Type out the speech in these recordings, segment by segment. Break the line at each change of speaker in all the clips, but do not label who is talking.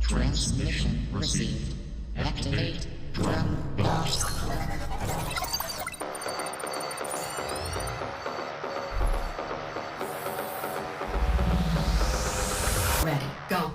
Transmission received. Activate drum blast. Ready, go.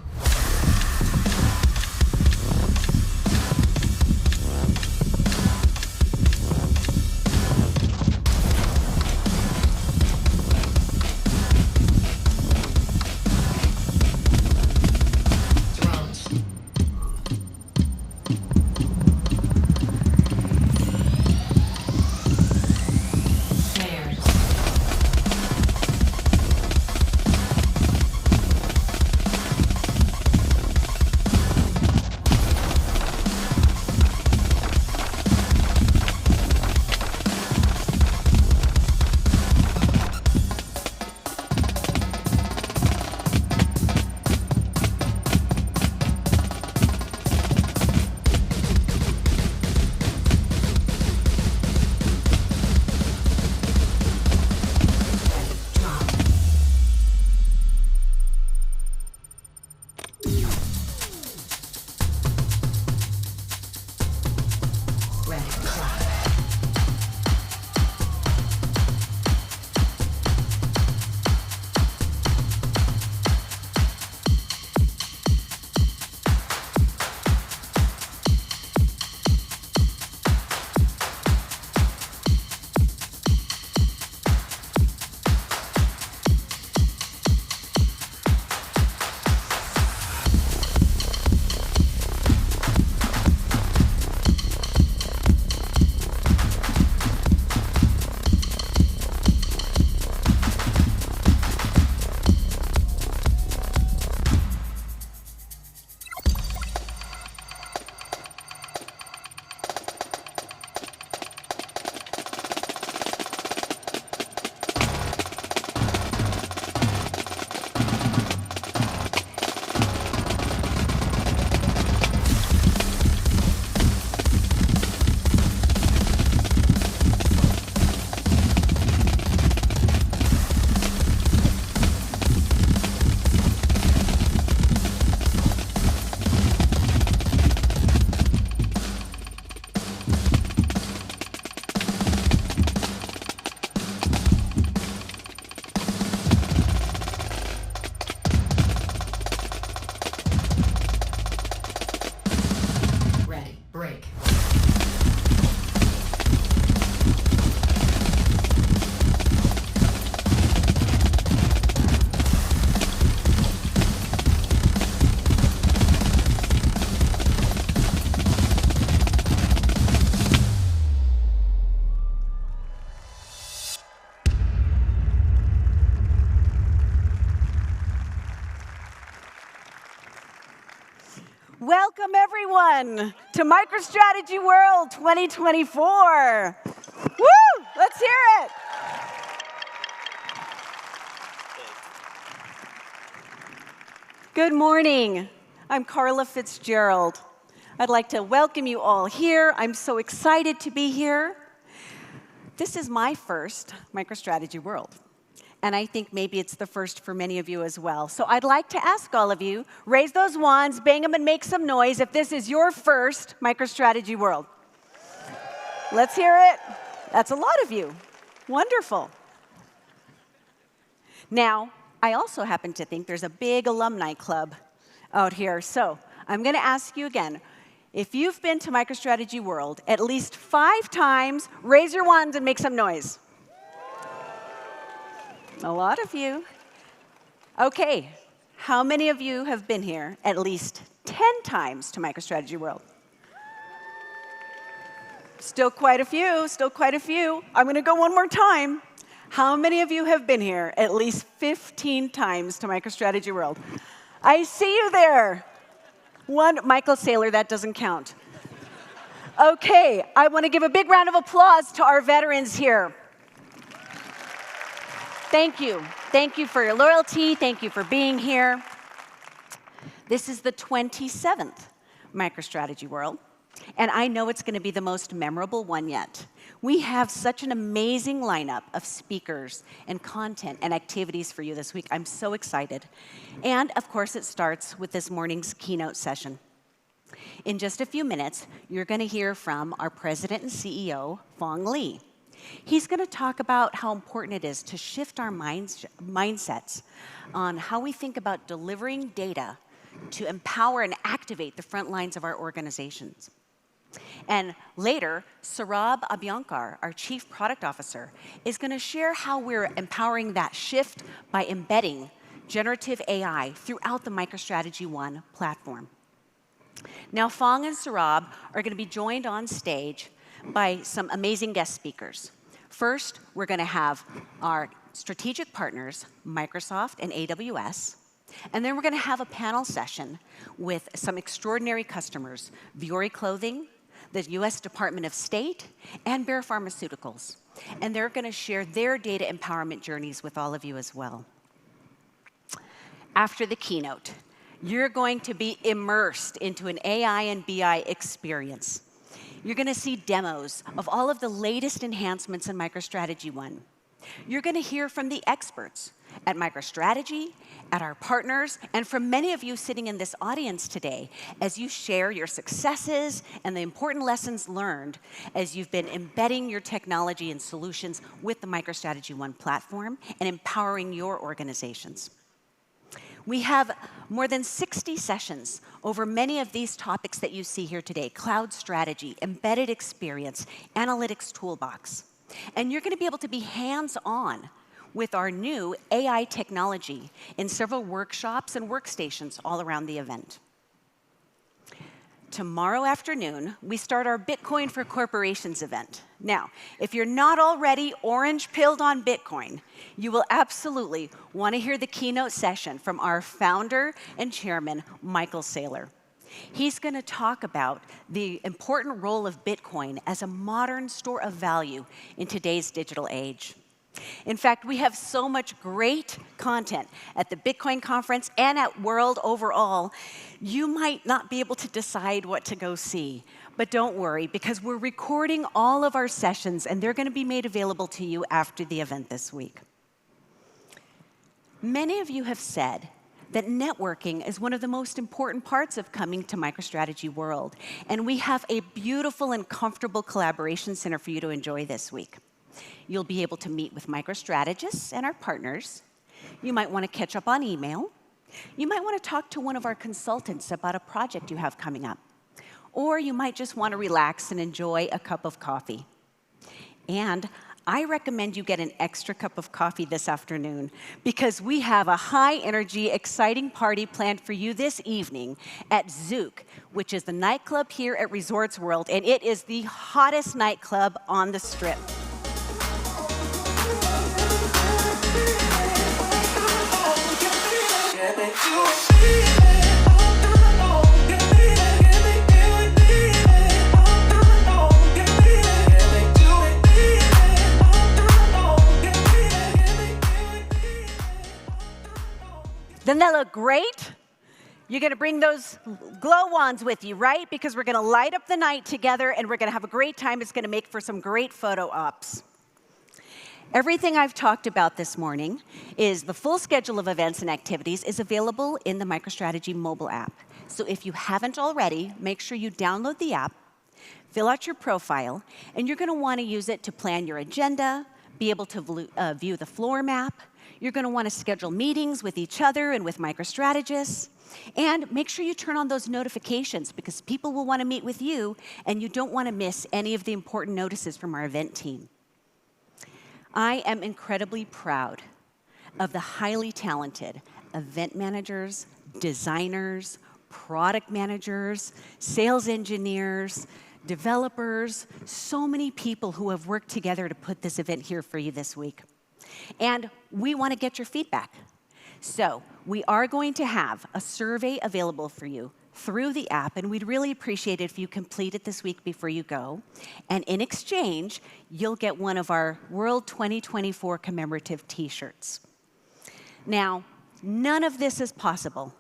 Welcome, everyone, to MicroStrategy World 2024. Woo! Let's hear it. Good morning. I'm Carla Fitzgerald. I'd like to welcome you all here. I'm so excited to be here. This is my first MicroStrategy World. And I think maybe it's the first for many of you as well. So I'd like to ask all of you, raise those wands, bang them, and make some noise if this is your first MicroStrategy World. Let's hear it. That's a lot of you. Wonderful. Now, I also happen to think there's a big alumni club out here. So I'm going to ask you again, if you've been to MicroStrategy World at least 5 times, raise your wands and make some noise. A lot of you. Okay, how many of you have been here at least 10 times to MicroStrategy World? Still quite a few, still quite a few. I'm going to go one more time. How many of you have been here at least 15 times to MicroStrategy World? I see you there. One, Michael Saylor, that doesn't count. Okay, I want to give a big round of applause to our veterans here. Thank you. Thank you for your loyalty. Thank you for being here. This is the 27th MicroStrategy World. And I know it's going to be the most memorable one yet. We have such an amazing lineup of speakers and content and activities for you this week. I'm so excited. And of course, it starts with this morning's keynote session. In just a few minutes, you're going to hear from our president and CEO, Phong Lee. He's going to talk about how important it is to shift our mindsets on how we think about delivering data to empower and activate the front lines of our organizations. And later, Saurabh Abhyankar, our Chief Product Officer, is going to share how we're empowering that shift by embedding generative AI throughout the MicroStrategy One platform. Now, Phong and Saurabh are going to be joined on stage by some amazing guest speakers. First, we're going to have our strategic partners, Microsoft and AWS. And then we're going to have a panel session with some extraordinary customers, Vuori Clothing, the US Department of State, and Bayer Pharmaceuticals. And they're going to share their data empowerment journeys with all of you as well. After the keynote, you're going to be immersed into an AI and BI experience. You're going to see demos of all of the latest enhancements in MicroStrategy One. You're going to hear from the experts at MicroStrategy, at our partners, and from many of you sitting in this audience today as you share your successes and the important lessons learned as you've been embedding your technology and solutions with the MicroStrategy One platform and empowering your organizations. We have more than 60 sessions over many of these topics that you see here today: cloud strategy, embedded experience, analytics toolbox. And you're going to be able to be hands-on with our new AI technology in several workshops and workstations all around the event. Tomorrow afternoon, we start our Bitcoin for Corporations event. Now, if you're not already orange-pilled on Bitcoin, you will absolutely want to hear the keynote session from our founder and chairman, Michael Saylor. He's going to talk about the important role of Bitcoin as a modern store of value in today's digital age. In fact, we have so much great content at the Bitcoin conference and at World overall, you might not be able to decide what to go see. But don't worry, because we're recording all of our sessions, and they're going to be made available to you after the event this week. Many of you have said that networking is one of the most important parts of coming to MicroStrategy World, and we have a beautiful and comfortable collaboration center for you to enjoy this week. You'll be able to meet with microstrategists and our partners. You might want to catch up on email. You might want to talk to one of our consultants about a project you have coming up. Or you might just want to relax and enjoy a cup of coffee. And I recommend you get an extra cup of coffee this afternoon, because we have a high-energy, exciting party planned for you this evening at Zouk, which is the nightclub here at Resorts World, and it is the hottest nightclub on the Strip. Doesn't that look great? You're going to bring those glow wands with you, right? Because we're going to light up the night together, and we're going to have a great time. It's going to make for some great photo ops. Everything I've talked about this morning is the full schedule of events and activities is available in the MicroStrategy mobile app. So if you haven't already, make sure you download the app, fill out your profile, and you're going to want to use it to plan your agenda, be able to view the floor map. You're going to want to schedule meetings with each other and with MicroStrategists. And make sure you turn on those notifications, because people will want to meet with you, and you don't want to miss any of the important notices from our event team. I am incredibly proud of the highly talented event managers, designers, product managers, sales engineers, developers, so many people who have worked together to put this event here for you this week. And we want to get your feedback. So we are going to have a survey available for you through the app, and we'd really appreciate it if you complete it this week before you go. And in exchange, you'll get one of our World 2024 commemorative t-shirts. Now, none of this is possible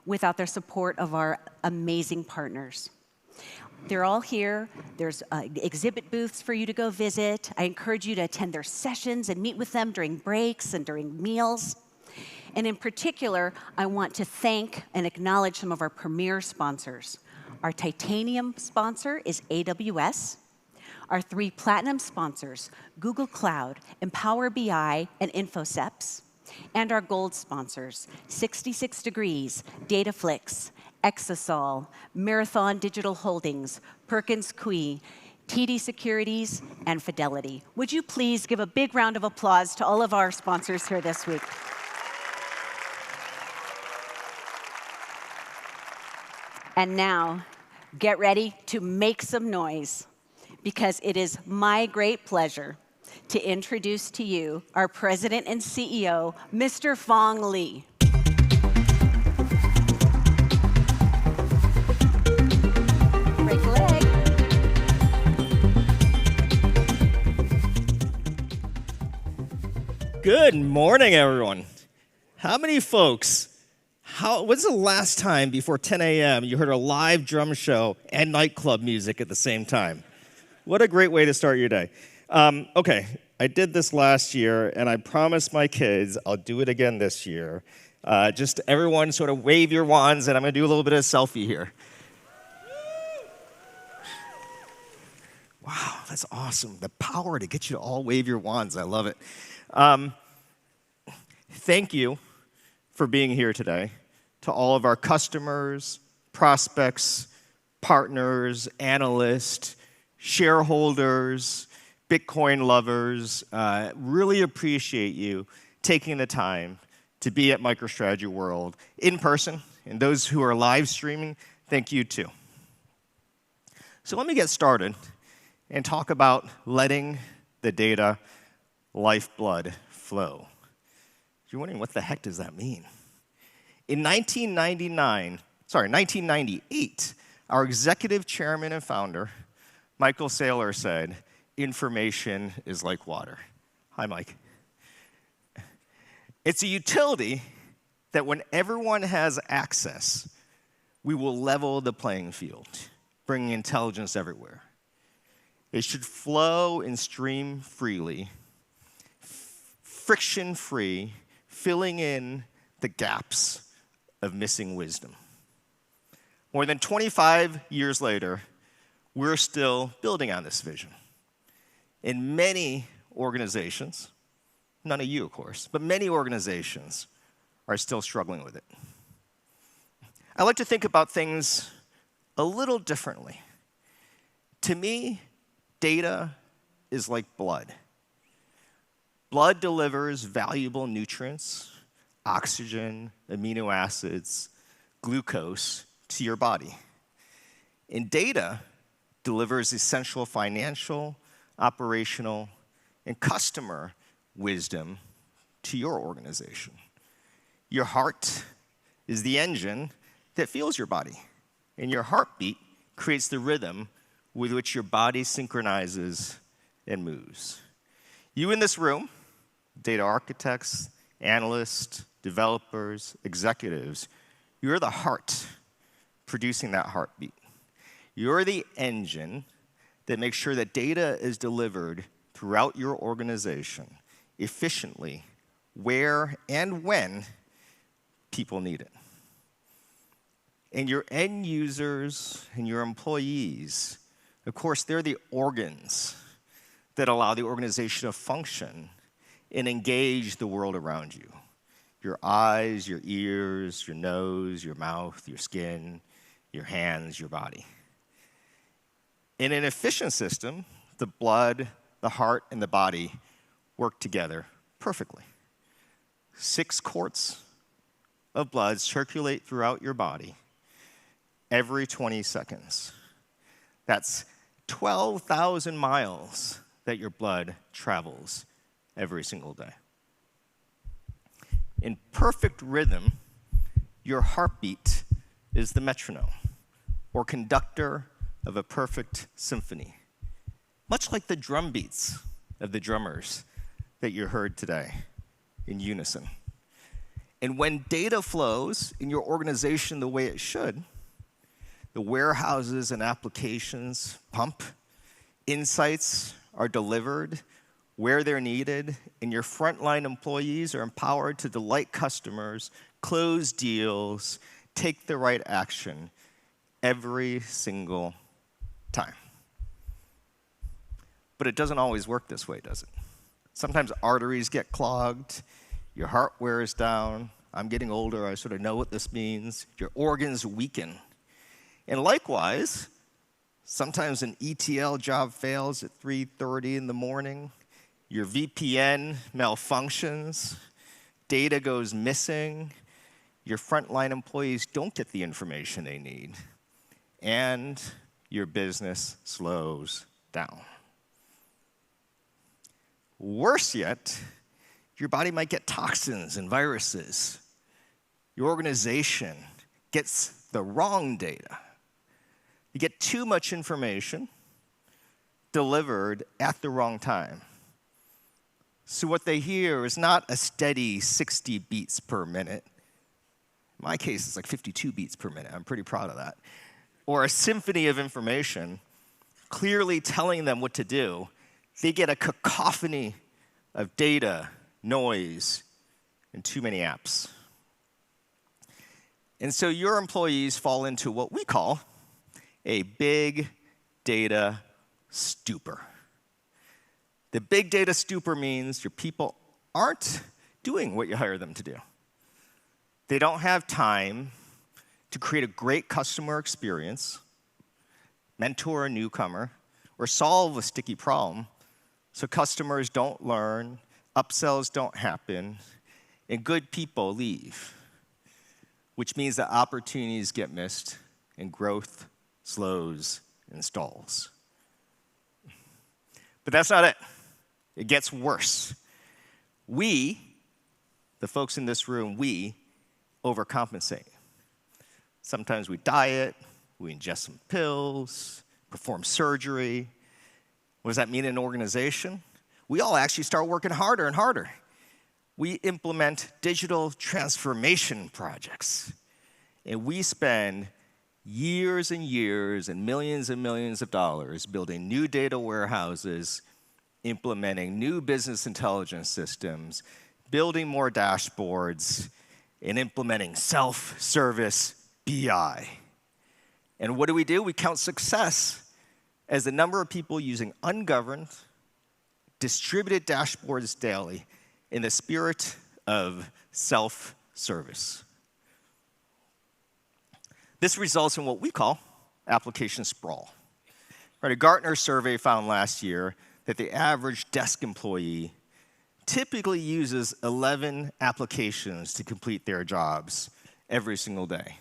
without the support of our amazing partners. They're all here. There's exhibit booths for you to go visit. I encourage you to attend their sessions and meet with them during breaks and during meals. And in particular, I want to thank and acknowledge some of our premier sponsors. Our titanium sponsor is AWS. Our 3 platinum sponsors, Google Cloud, Empower BI, and InfoSeps. And our gold sponsors, 66 Degrees, Dataflix, Exasol, Marathon Digital Holdings, Perkins Coie, TD Securities, and Fidelity. Would you please give a big round of applause to all of our sponsors here this week? And now, get ready to make some noise, because it is my great pleasure to introduce to you our President and CEO, Mr. Phong Le. Break a leg.
Good morning, everyone. How many folks, when's the last time before 10 a.m. you heard a live drum show and nightclub music at the same time? What a great way to start your day. Okay, I did this last year, and I promised my kids I'll do it again this year. Just everyone sort of wave your wands, and I'm going to do a little bit of a selfie here. Wow, that's awesome. The power to get you to all wave your wands. I love it. Thank you for being here today. To all of our customers, prospects, partners, analysts, shareholders, Bitcoin lovers, really appreciate you taking the time to be at MicroStrategy World in person. And those who are live streaming, thank you too. So let me get started and talk about letting the data lifeblood flow. You're wondering, what the heck does that mean? In 1998, our executive chairman and founder, Michael Saylor, said, information is like water. Hi, Mike. It's a utility that when everyone has access, we will level the playing field, bringing intelligence everywhere. It should flow and stream freely, friction-free, filling in the gaps of missing wisdom. More than 25 years later, we're still building on this vision. In many organizations, none of you, of course, but many organizations are still struggling with it. I like to think about things a little differently. To me, data is like blood. Blood delivers valuable nutrients, oxygen, amino acids, glucose to your body. And data delivers essential financial, operational, and customer wisdom to your organization. Your heart is the engine that fuels your body, and your heartbeat creates the rhythm with which your body synchronizes and moves. You in this room, data architects, analysts, developers, executives, you're the heart producing that heartbeat. You're the engine that makes sure that data is delivered throughout your organization efficiently, where and when people need it. And your end users and your employees, of course, they're the organs that allow the organization to function and engage the world around you. Your eyes, your ears, your nose, your mouth, your skin, your hands, your body. In an efficient system, the blood, the heart, and the body work together perfectly. 6 quarts of blood circulate throughout your body every 20 seconds. That's 12,000 miles that your blood travels every single day. In perfect rhythm, your heartbeat is the metronome, or conductor of a perfect symphony, much like the drum beats of the drummers that you heard today in unison. And when data flows in your organization the way it should, the warehouses and applications pump. Insights are delivered where they're needed, and your frontline employees are empowered to delight customers, close deals, take the right action every single time. But it doesn't always work this way, does it? Sometimes arteries get clogged, your heart wears down. I'm getting older, I sort of know what this means. Your organs weaken. And likewise, sometimes an ETL job fails at 3:30 in the morning. Your VPN malfunctions. Data goes missing. Your frontline employees don't get the information they need. And your business slows down. Worse yet, your body might get toxins and viruses. Your organization gets the wrong data. You get too much information delivered at the wrong time. So what they hear is not a steady 60 beats per minute. In my case, it's like 52 beats per minute. I'm pretty proud of that. Or a symphony of information clearly telling them what to do. They get a cacophony of data, noise, and too many apps. And so your employees fall into what we call a big data stupor. The big data stupor means your people aren't doing what you hire them to do. They don't have time to create a great customer experience, mentor a newcomer, or solve a sticky problem so customers don't learn, upsells don't happen, and good people leave, which means that opportunities get missed and growth slows and stalls. But that's not it. It gets worse. We, the folks in this room, we overcompensate. Sometimes we diet, we ingest some pills, perform surgery. What does that mean in an organization? We all actually start working harder and harder. We implement digital transformation projects, and we spend years and years and millions of dollars building new data warehouses, implementing new business intelligence systems, building more dashboards, and implementing self-service BI. And what do? We count success as the number of people using ungoverned, distributed dashboards daily in the spirit of self-service. This results in what we call application sprawl. Right, a Gartner survey found last year that the average desk employee typically uses 11 applications to complete their jobs every single day.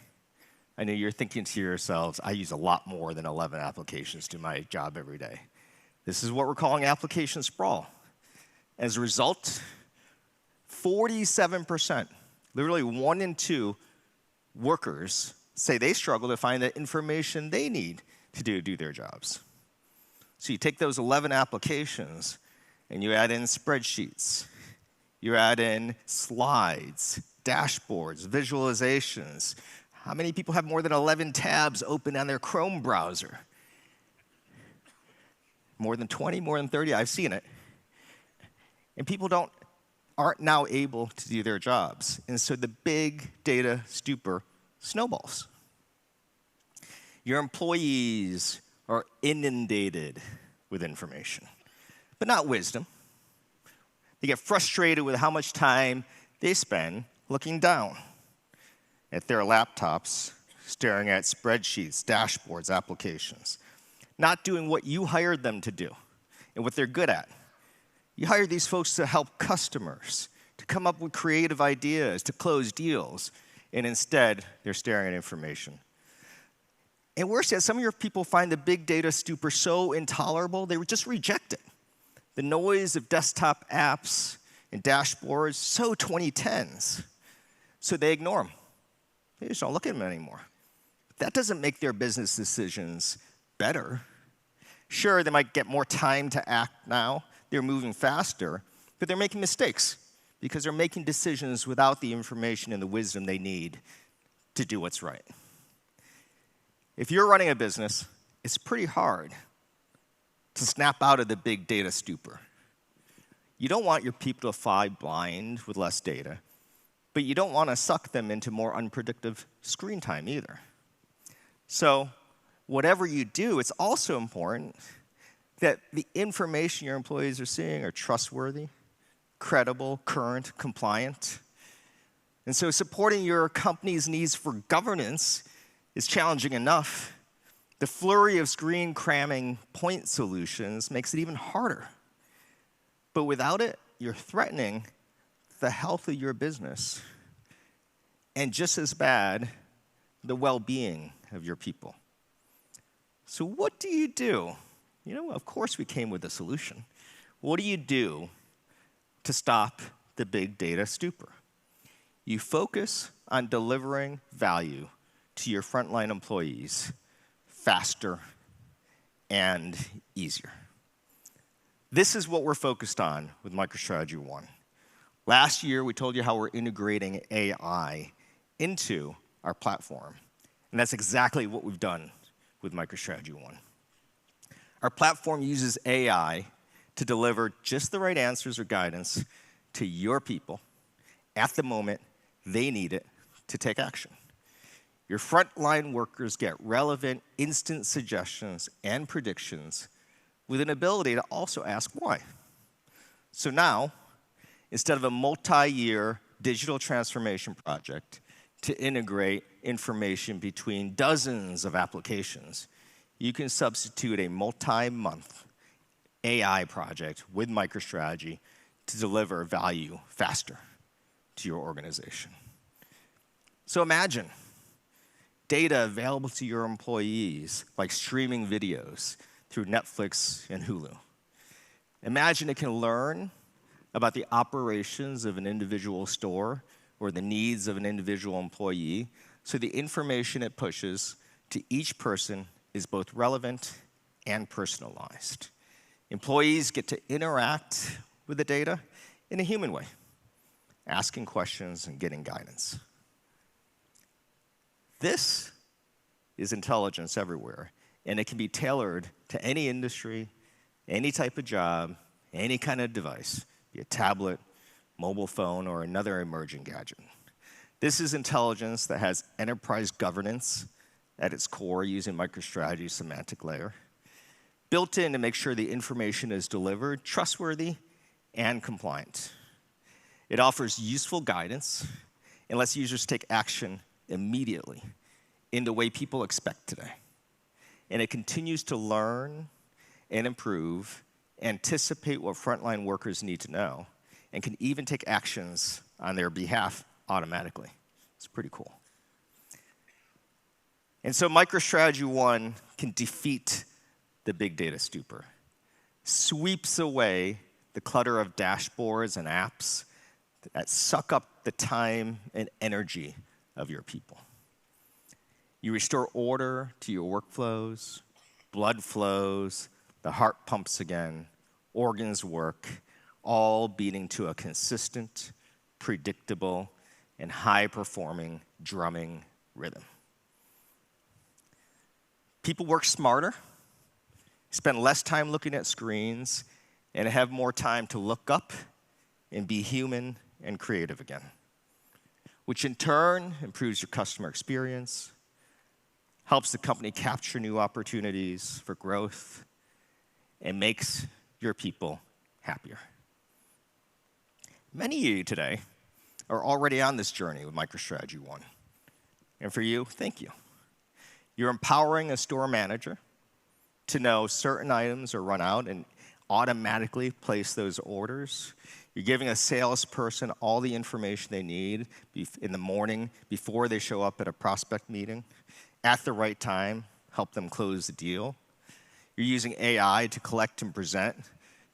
I know you're thinking to yourselves, I use a lot more than 11 applications to my job every day. This is what we're calling application sprawl. As a result, 47%, literally 1 in 2 workers say they struggle to find the information they need to do their jobs. So you take those 11 applications and you add in spreadsheets, you add in slides, dashboards, visualizations. How many people have more than 11 tabs open on their Chrome browser? More than 20, more than 30, I've seen it. And people aren't now able to do their jobs. And so the big data stupor snowballs. Your employees are inundated with information, but not wisdom. They get frustrated with how much time they spend looking down at their laptops, staring at spreadsheets, dashboards, applications, not doing what you hired them to do and what they're good at. You hired these folks to help customers, to come up with creative ideas, to close deals, and instead, they're staring at information. And worse yet, some of your people find the big data stupor so intolerable, they would just reject it. The noise of desktop apps and dashboards, so 2010s. So they ignore them. They just don't look at them anymore. That doesn't make their business decisions better. Sure, they might get more time to act now. They're moving faster, but they're making mistakes because they're making decisions without the information and the wisdom they need to do what's right. If you're running a business, it's pretty hard to snap out of the big data stupor. You don't want your people to fly blind with less data, but you don't want to suck them into more unpredictable screen time either. So whatever you do, it's also important that the information your employees are seeing are trustworthy, credible, current, compliant. And so supporting your company's needs for governance is challenging enough. The flurry of screen cramming point solutions makes it even harder. But without it, you're threatening the health of your business, and just as bad, the well-being of your people. So what do you do? You know, of course we came with a solution. What do you do to stop the big data stupor? You focus on delivering value to your frontline employees faster and easier. This is what we're focused on with MicroStrategy One. Last year, we told you how we're integrating AI into our platform. And that's exactly what we've done with MicroStrategy One. Our platform uses AI to deliver just the right answers or guidance to your people at the moment they need it to take action. Your frontline workers get relevant, instant suggestions and predictions with an ability to also ask why. So now, instead of a multi-year digital transformation project to integrate information between dozens of applications, you can substitute a multi-month AI project with MicroStrategy to deliver value faster to your organization. So imagine data available to your employees, like streaming videos through Netflix and Hulu. Imagine it can learn about the operations of an individual store or the needs of an individual employee, so the information it pushes to each person is both relevant and personalized. Employees get to interact with the data in a human way, asking questions and getting guidance. This is intelligence everywhere, and it can be tailored to any industry, any type of job, any kind of device, be it tablet, mobile phone, or another emerging gadget. This is intelligence that has enterprise governance at its core using MicroStrategy's semantic layer, built in to make sure the information is delivered, trustworthy, and compliant. It offers useful guidance and lets users take action immediately in the way people expect today. And it continues to learn and improve, anticipate what frontline workers need to know, and can even take actions on their behalf automatically. It's pretty cool. And so MicroStrategy One can defeat the big data stupor, sweeps away the clutter of dashboards and apps that suck up the time and energy of your people. You restore order to your workflows, blood flows, the heart pumps again, organs work, all beating to a consistent, predictable, and high-performing drumming rhythm. People work smarter, spend less time looking at screens, and have more time to look up and be human and creative again, which in turn improves your customer experience, helps the company capture new opportunities for growth, and makes your people happier. Many of you today are already on this journey with MicroStrategy One. And for you, thank you. You're empowering a store manager to know certain items are run out and automatically place those orders. You're giving a salesperson all the information they need in the morning before they show up at a prospect meeting, at the right time, help them close the deal. You're using AI to collect and present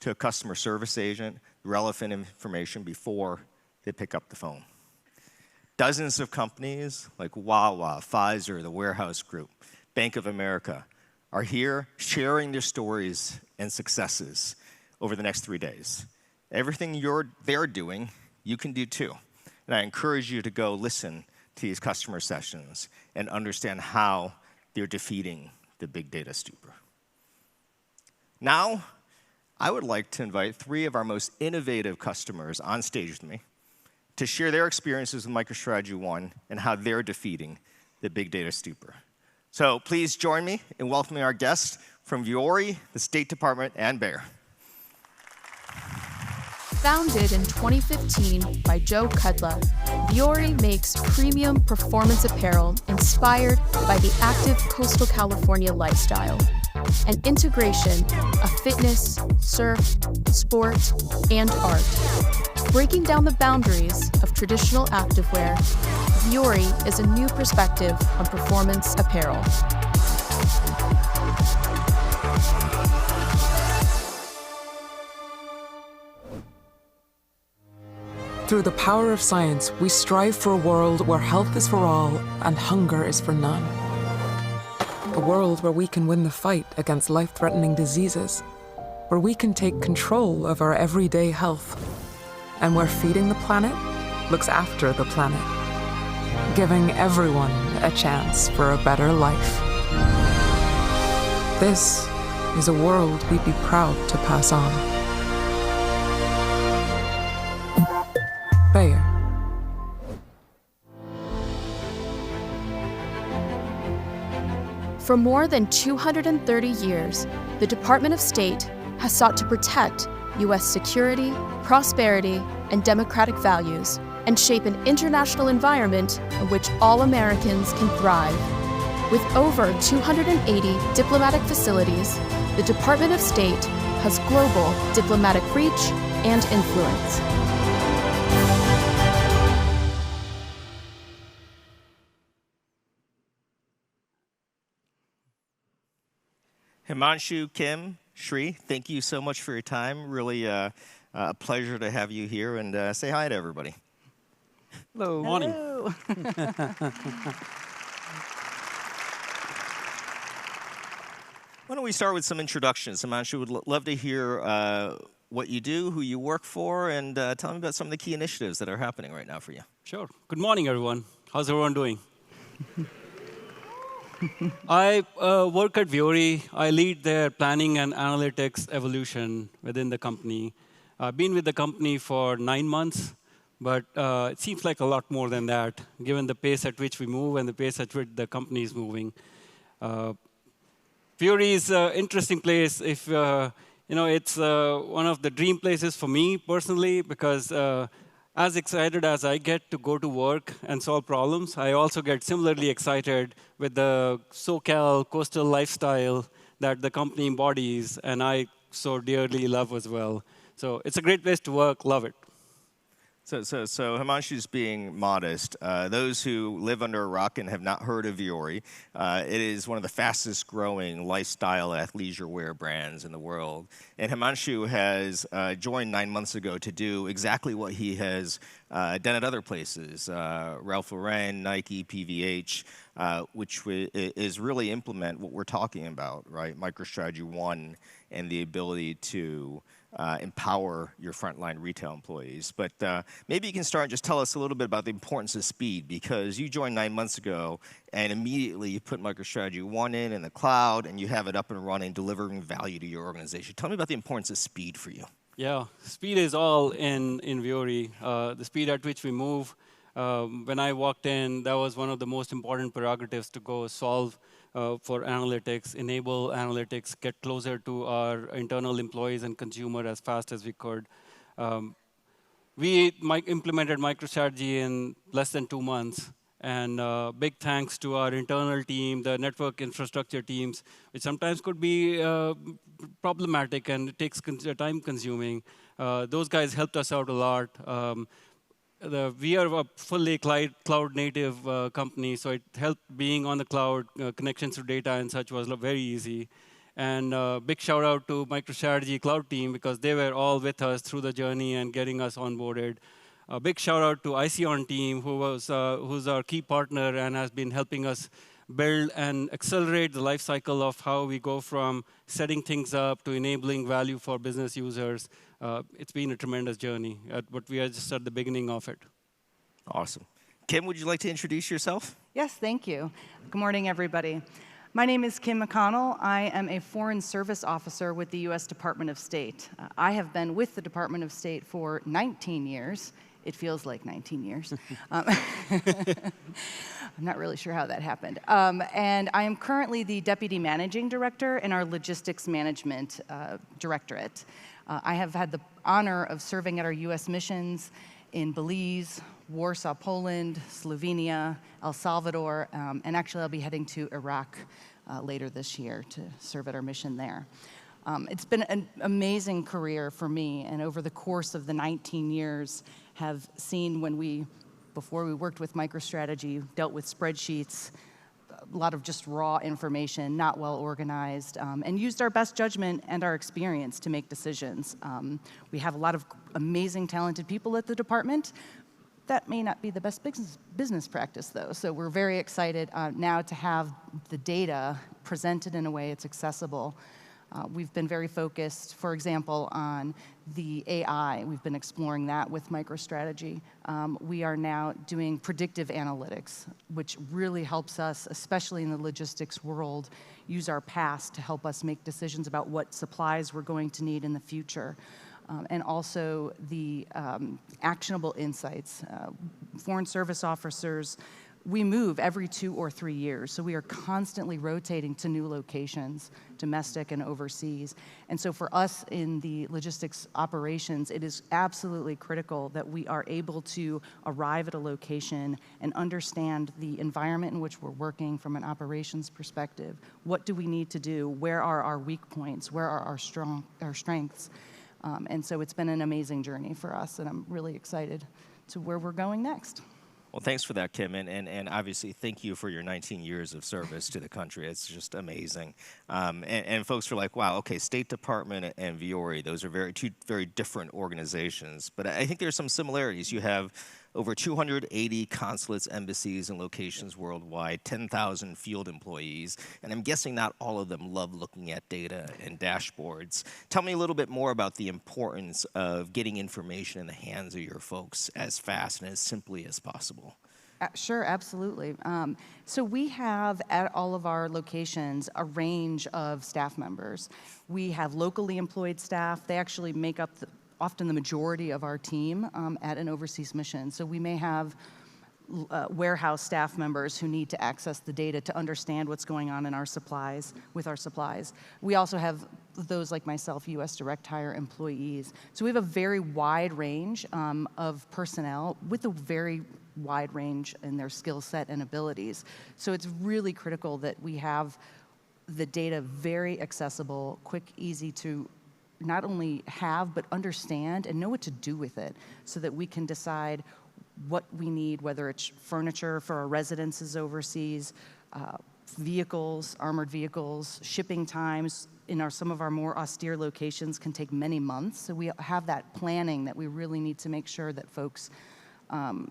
to a customer service agent relevant information before they pick up the phone. Dozens of companies like Wawa, Pfizer, the Warehouse Group, Bank of America are here sharing their stories and successes over the next 3 days. Everything they're doing, you can do too. And I encourage you to go listen to these customer sessions and understand how they're defeating the big data stupor. Now, I would like to invite 3 of our most innovative customers on stage with me to share their experiences with MicroStrategy One and how they're defeating the big data stupor. So please join me in welcoming our guests from Vuori, the State Department, and Bayer.
Founded in 2015 by Joe Kudla, Vuori makes premium performance apparel inspired by the active coastal California lifestyle. An integration of fitness, surf, sport, and art. Breaking down the boundaries of traditional activewear, Vuori is a new perspective on performance apparel.
Through the power of science, we strive for a world where health is for all and hunger is for none. A world where we can win the fight against life-threatening diseases, where we can take control of our everyday health, and where feeding the planet looks after the planet, giving everyone a chance for a better life. This is a world we'd be proud to pass on. Bayer.
For more than 230 years, the Department of State has sought to protect U.S. security, prosperity, and democratic values, and shape an international environment in which all Americans can thrive. With over 280 diplomatic facilities, the Department of State has global diplomatic reach and influence.
Himanshu, Kim, Shri, thank you so much for your time. Really a pleasure to have you here, and say hi to everybody.
Hello. Morning.
Why don't we start with some introductions? Himanshu, would love to hear what you do, who you work for, and tell me about some of the key initiatives that are happening right now for you.
Sure. Good morning, everyone. How's everyone doing? I work at Vuori. I lead their planning and analytics evolution within the company. I've been with the company for 9 months, but it seems like a lot more than that, given the pace at which we move and the pace at which the company is moving. Vuori is an interesting place. If it's one of the dream places for me personally, because as excited as I get to go to work and solve problems, I also get similarly excited with the SoCal coastal lifestyle that the company embodies, and I so dearly love as well. So it's a great place to work, love it.
So Himanshu's being modest. Those who live under a rock and have not heard of Vuori, it is one of the fastest growing lifestyle athleisure wear brands in the world. And Himanshu has joined 9 months ago to do exactly what he has done at other places, Ralph Lauren, Nike, PVH, which is really implement what we're talking about, right? MicroStrategy One and the ability to empower your frontline retail employees. But maybe you can start and just tell us a little bit about the importance of speed, because you joined 9 months ago and immediately you put MicroStrategy One in the cloud and you have it up and running, delivering value to your organization. Tell me about the importance of speed for you.
Yeah, speed is all in Vuori. The speed at which we move. When I walked in, that was one of the most important prerogatives to go solve for analytics, enable analytics, get closer to our internal employees and consumer as fast as we could. We implemented MicroStrategy in less than 2 months. And big thanks to our internal team, the network infrastructure teams, which sometimes could be problematic and it takes time consuming. Those guys helped us out a lot. We are a fully cloud native company, so it helped being on the cloud, connections to data and such was very easy. And big shout out to MicroStrategy Cloud team, because they were all with us through the journey and getting us onboarded. A big shout out to ICON team, who's our key partner and has been helping us build and accelerate the life cycle of how we go from setting things up to enabling value for business users. It's been a tremendous journey, but we are just at the beginning of it.
Awesome. Kim, would you like to introduce yourself?
Yes, thank you. Good morning, everybody. My name is Kim McConnell. I am a Foreign Service Officer with the U.S. Department of State. I have been with the Department of State for 19 years. It feels like 19 years. I'm not really sure how that happened. And I am currently the Deputy Managing Director in our Logistics Management Directorate. I have had the honor of serving at our U.S. missions in Belize, Warsaw, Poland, Slovenia, El Salvador, and actually I'll be heading to Iraq later this year to serve at our mission there. It's been an amazing career for me, and over the course of the 19 years, have seen before we worked with MicroStrategy, dealt with spreadsheets, a lot of just raw information, not well organized, and used our best judgment and our experience to make decisions. We have a lot of amazing, talented people at the department. That may not be the best business practice, though. So we're very excited now to have the data presented in a way it's accessible. We've been very focused, for example, on the AI. We've been exploring that with MicroStrategy. We are now doing predictive analytics, which really helps us, especially in the logistics world, use our past to help us make decisions about what supplies we're going to need in the future. And also the actionable insights. Foreign service officers, we move every 2 or 3 years, so we are constantly rotating to new locations, domestic and overseas. And so for us in the logistics operations, it is absolutely critical that we are able to arrive at a location and understand the environment in which we're working from an operations perspective. What do we need to do? Where are our weak points? Where are our strengths? And so it's been an amazing journey for us, and I'm really excited to where we're going next.
Well, thanks for that, Kim, and obviously thank you for your 19 years of service to the country. It's just amazing. And folks are like, wow, okay, State Department and Vuori, those are two very different organizations. But I think there's some similarities. You have over 280 consulates, embassies, and locations worldwide, 10,000 field employees, and I'm guessing not all of them love looking at data and dashboards. Tell me a little bit more about the importance of getting information in the hands of your folks as fast and as simply as possible.
Sure, absolutely. So we have at all of our locations a range of staff members. We have locally employed staff. They actually make up often the majority of our team at an overseas mission. So we may have warehouse staff members who need to access the data to understand what's going on in our supplies, with our supplies. We also have those like myself, U.S. direct hire employees. So we have a very wide range of personnel with a very wide range in their skill set and abilities. So it's really critical that we have the data very accessible, quick, easy to not only have, but understand and know what to do with it so that we can decide what we need, whether it's furniture for our residences overseas, vehicles, armored vehicles, shipping times in some of our more austere locations can take many months. So we have that planning that we really need to make sure that folks,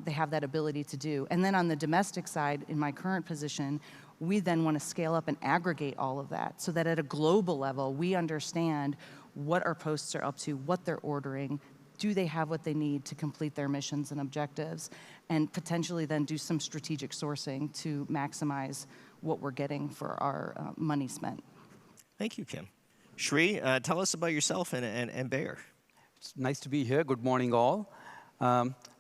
they have that ability to do. And then on the domestic side, in my current position, we then want to scale up and aggregate all of that so that at a global level, we understand what our posts are up to, what they're ordering, do they have what they need to complete their missions and objectives, and potentially then do some strategic sourcing to maximize what we're getting for our money spent.
Thank you, Kim. Shri, tell us about yourself and Bayer.
It's nice to be here. Good morning, all.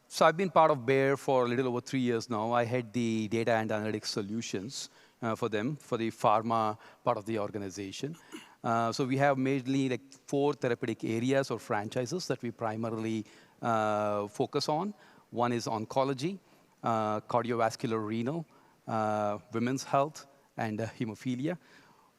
So I've been part of Bayer for a little over 3 years now. I head the data and analytics solutions for them, for the pharma part of the organization. So we have mainly like 4 therapeutic areas or franchises that we primarily focus on. One is oncology, cardiovascular, renal, women's health, and hemophilia.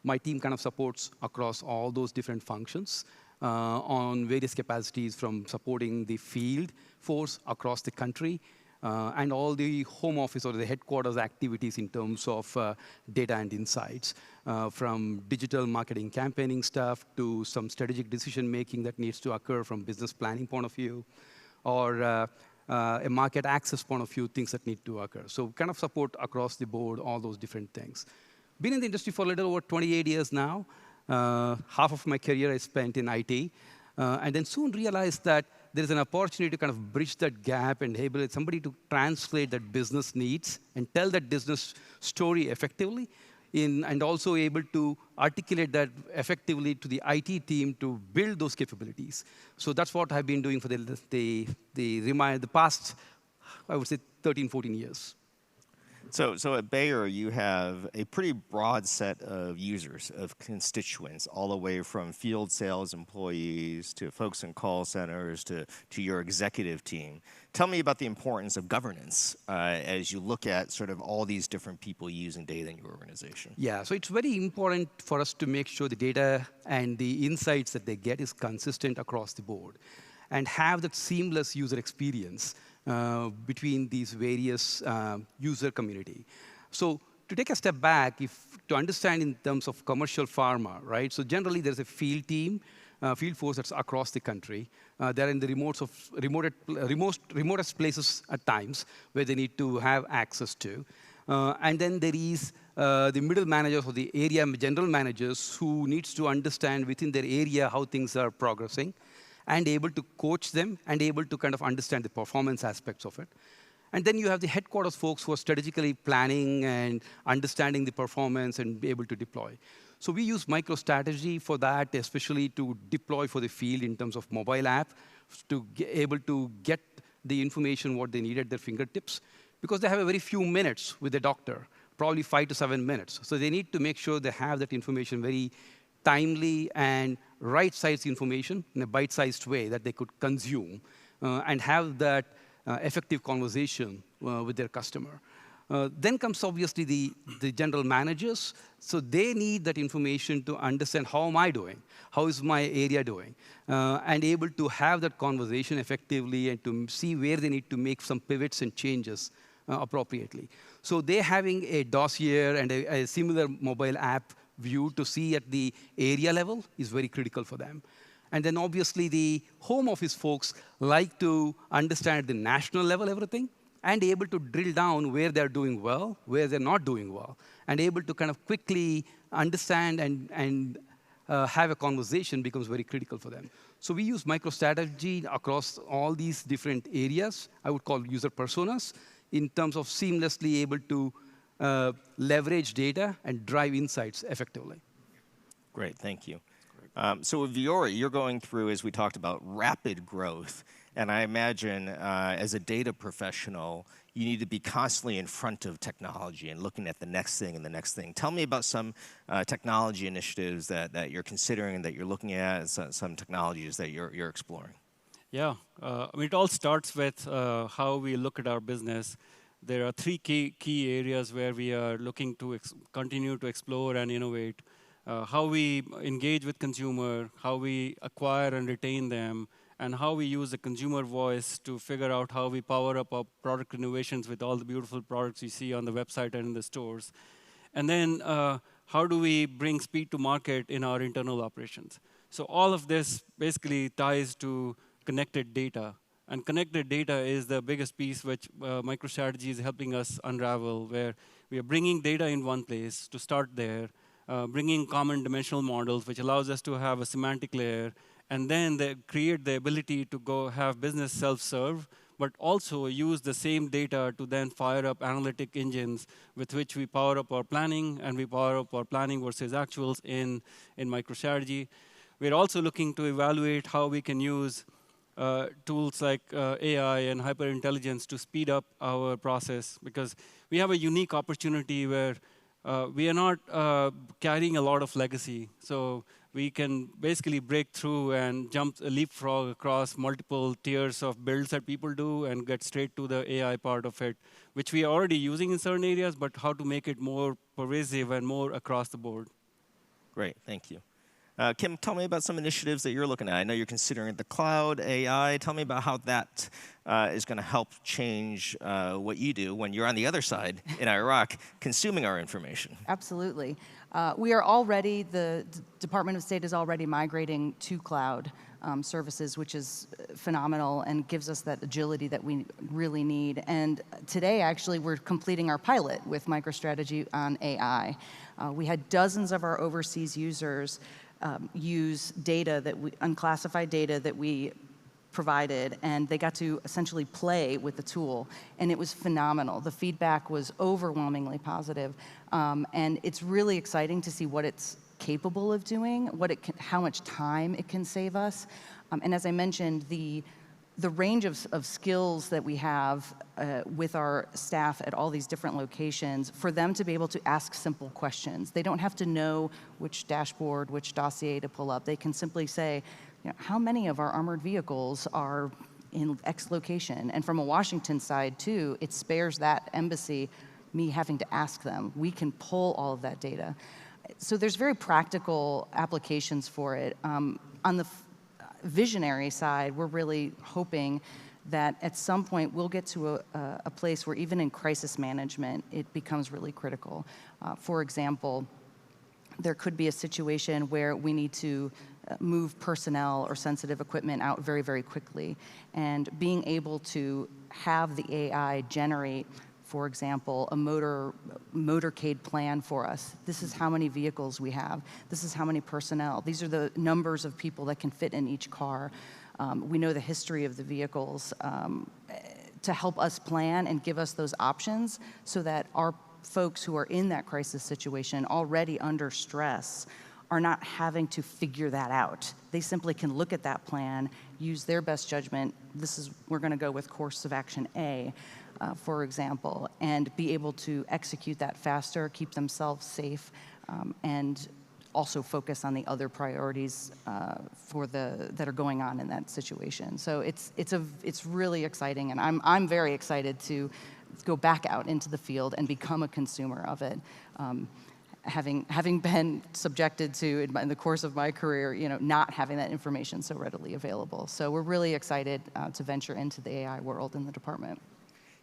My team kind of supports across all those different functions on various capacities, from supporting the field force across the country and all the home office or the headquarters activities in terms of data and insights, from digital marketing campaigning stuff to some strategic decision making that needs to occur from business planning point of view, or a market access point of view, things that need to occur. So kind of support across the board all those different things. Been in the industry for a little over 28 years now. Half of my career I spent in IT, and then soon realized that there is an opportunity to kind of bridge that gap and able somebody to translate that business needs and tell that business story effectively and also able to articulate that effectively to the IT team to build those capabilities. So that's what I've been doing for the past, I would say, 13, 14 years.
So at Bayer, you have a pretty broad set of users, of constituents, all the way from field sales employees to folks in call centers to your executive team. Tell me about the importance of governance as you look at sort of all these different people using data in your organization.
Yeah, so it's very important for us to make sure the data and the insights that they get is consistent across the board and have that seamless user experience between these various user community. So to take a step back, to understand in terms of commercial pharma, right? So generally there's a field team, field force that's across the country. They're in the remotest places at times where they need to have access to. And then there is the middle managers or the area general managers who needs to understand within their area how things are progressing, and able to coach them, and able to kind of understand the performance aspects of it. And then you have the headquarters folks who are strategically planning and understanding the performance and be able to deploy. So we use MicroStrategy for that, especially to deploy for the field in terms of mobile app, to be able to get the information what they need at their fingertips, because they have a very few minutes with the doctor, probably 5 to 7 minutes. So they need to make sure they have that information very timely and right-sized information in a bite-sized way that they could consume and have that effective conversation with their customer. Then comes obviously the general managers. So they need that information to understand how am I doing, how is my area doing, and able to have that conversation effectively and to see where they need to make some pivots and changes appropriately. So they're having a dossier and a similar mobile app view to see at the area level is very critical for them. And then obviously the home office folks like to understand at the national level everything and able to drill down where they're doing well, where they're not doing well, and able to kind of quickly understand and have a conversation becomes very critical for them. So we use MicroStrategy across all these different areas, I would call user personas, in terms of seamlessly able to leverage data and drive insights effectively.
Great, thank you. So with Viore, you're going through, as we talked about, rapid growth. And I imagine as a data professional, you need to be constantly in front of technology and looking at the next thing and the next thing. Tell me about some technology initiatives that you're considering and that you're looking at, and some technologies that you're exploring.
Yeah, I mean, it all starts with how we look at our business. There are 3 key areas where we are looking to continue to explore and innovate. How we engage with consumer, how we acquire and retain them, and how we use the consumer voice to figure out how we power up our product innovations with all the beautiful products you see on the website and in the stores. And then how do we bring speed to market in our internal operations? So all of this basically ties to connected data. And connected data is the biggest piece which MicroStrategy is helping us unravel, where we are bringing data in one place to start there, bringing common dimensional models, which allows us to have a semantic layer, and then they create the ability to go have business self-serve, but also use the same data to then fire up analytic engines with which we power up our planning, and we power up our planning versus actuals in MicroStrategy. We're also looking to evaluate how we can use tools like AI and hyperintelligence to speed up our process, because we have a unique opportunity where we are not carrying a lot of legacy. So we can basically break through and leapfrog across multiple tiers of builds that people do and get straight to the AI part of it, which we are already using in certain areas, but how to make it more pervasive and more across the board.
Great, thank you. Kim, tell me about some initiatives that you're looking at. I know you're considering the cloud, AI. Tell me about how that is going to help change what you do when you're on the other side in Iraq consuming our information.
Absolutely. We are already, the Department of State is already migrating to cloud services, which is phenomenal and gives us that agility that we really need. And today, actually, we're completing our pilot with MicroStrategy on AI. We had dozens of our overseas users use data unclassified data that we provided, and they got to essentially play with the tool, and it was phenomenal. The feedback was overwhelmingly positive, and it's really exciting to see what it's capable of doing, how much time it can save us. And as I mentioned, the range of skills that we have with our staff at all these different locations, for them to be able to ask simple questions. They don't have to know which dashboard, which dossier to pull up. They can simply say, how many of our armored vehicles are in X location? And from a Washington side, too, it spares that embassy me having to ask them. We can pull all of that data. So there's very practical applications for it. On the visionary side, we're really hoping that at some point we'll get to a place where even in crisis management, it becomes really critical. For example, there could be a situation where we need to move personnel or sensitive equipment out very, very quickly. And being able to have the AI generate, for example, a motorcade plan for us. This is how many vehicles we have. This is how many personnel. These are the numbers of people that can fit in each car. We know the history of the vehicles to help us plan and give us those options so that our folks who are in that crisis situation already under stress are not having to figure that out. They simply can look at that plan, use their best judgment. We're going to go with course of action A, for example, and be able to execute that faster, keep themselves safe, and also focus on the other priorities that are going on in that situation. So it's really exciting, and I'm very excited to go back out into the field and become a consumer of it. Having been subjected to, in the course of my career, not having that information so readily available. So we're really excited to venture into the AI world in the department.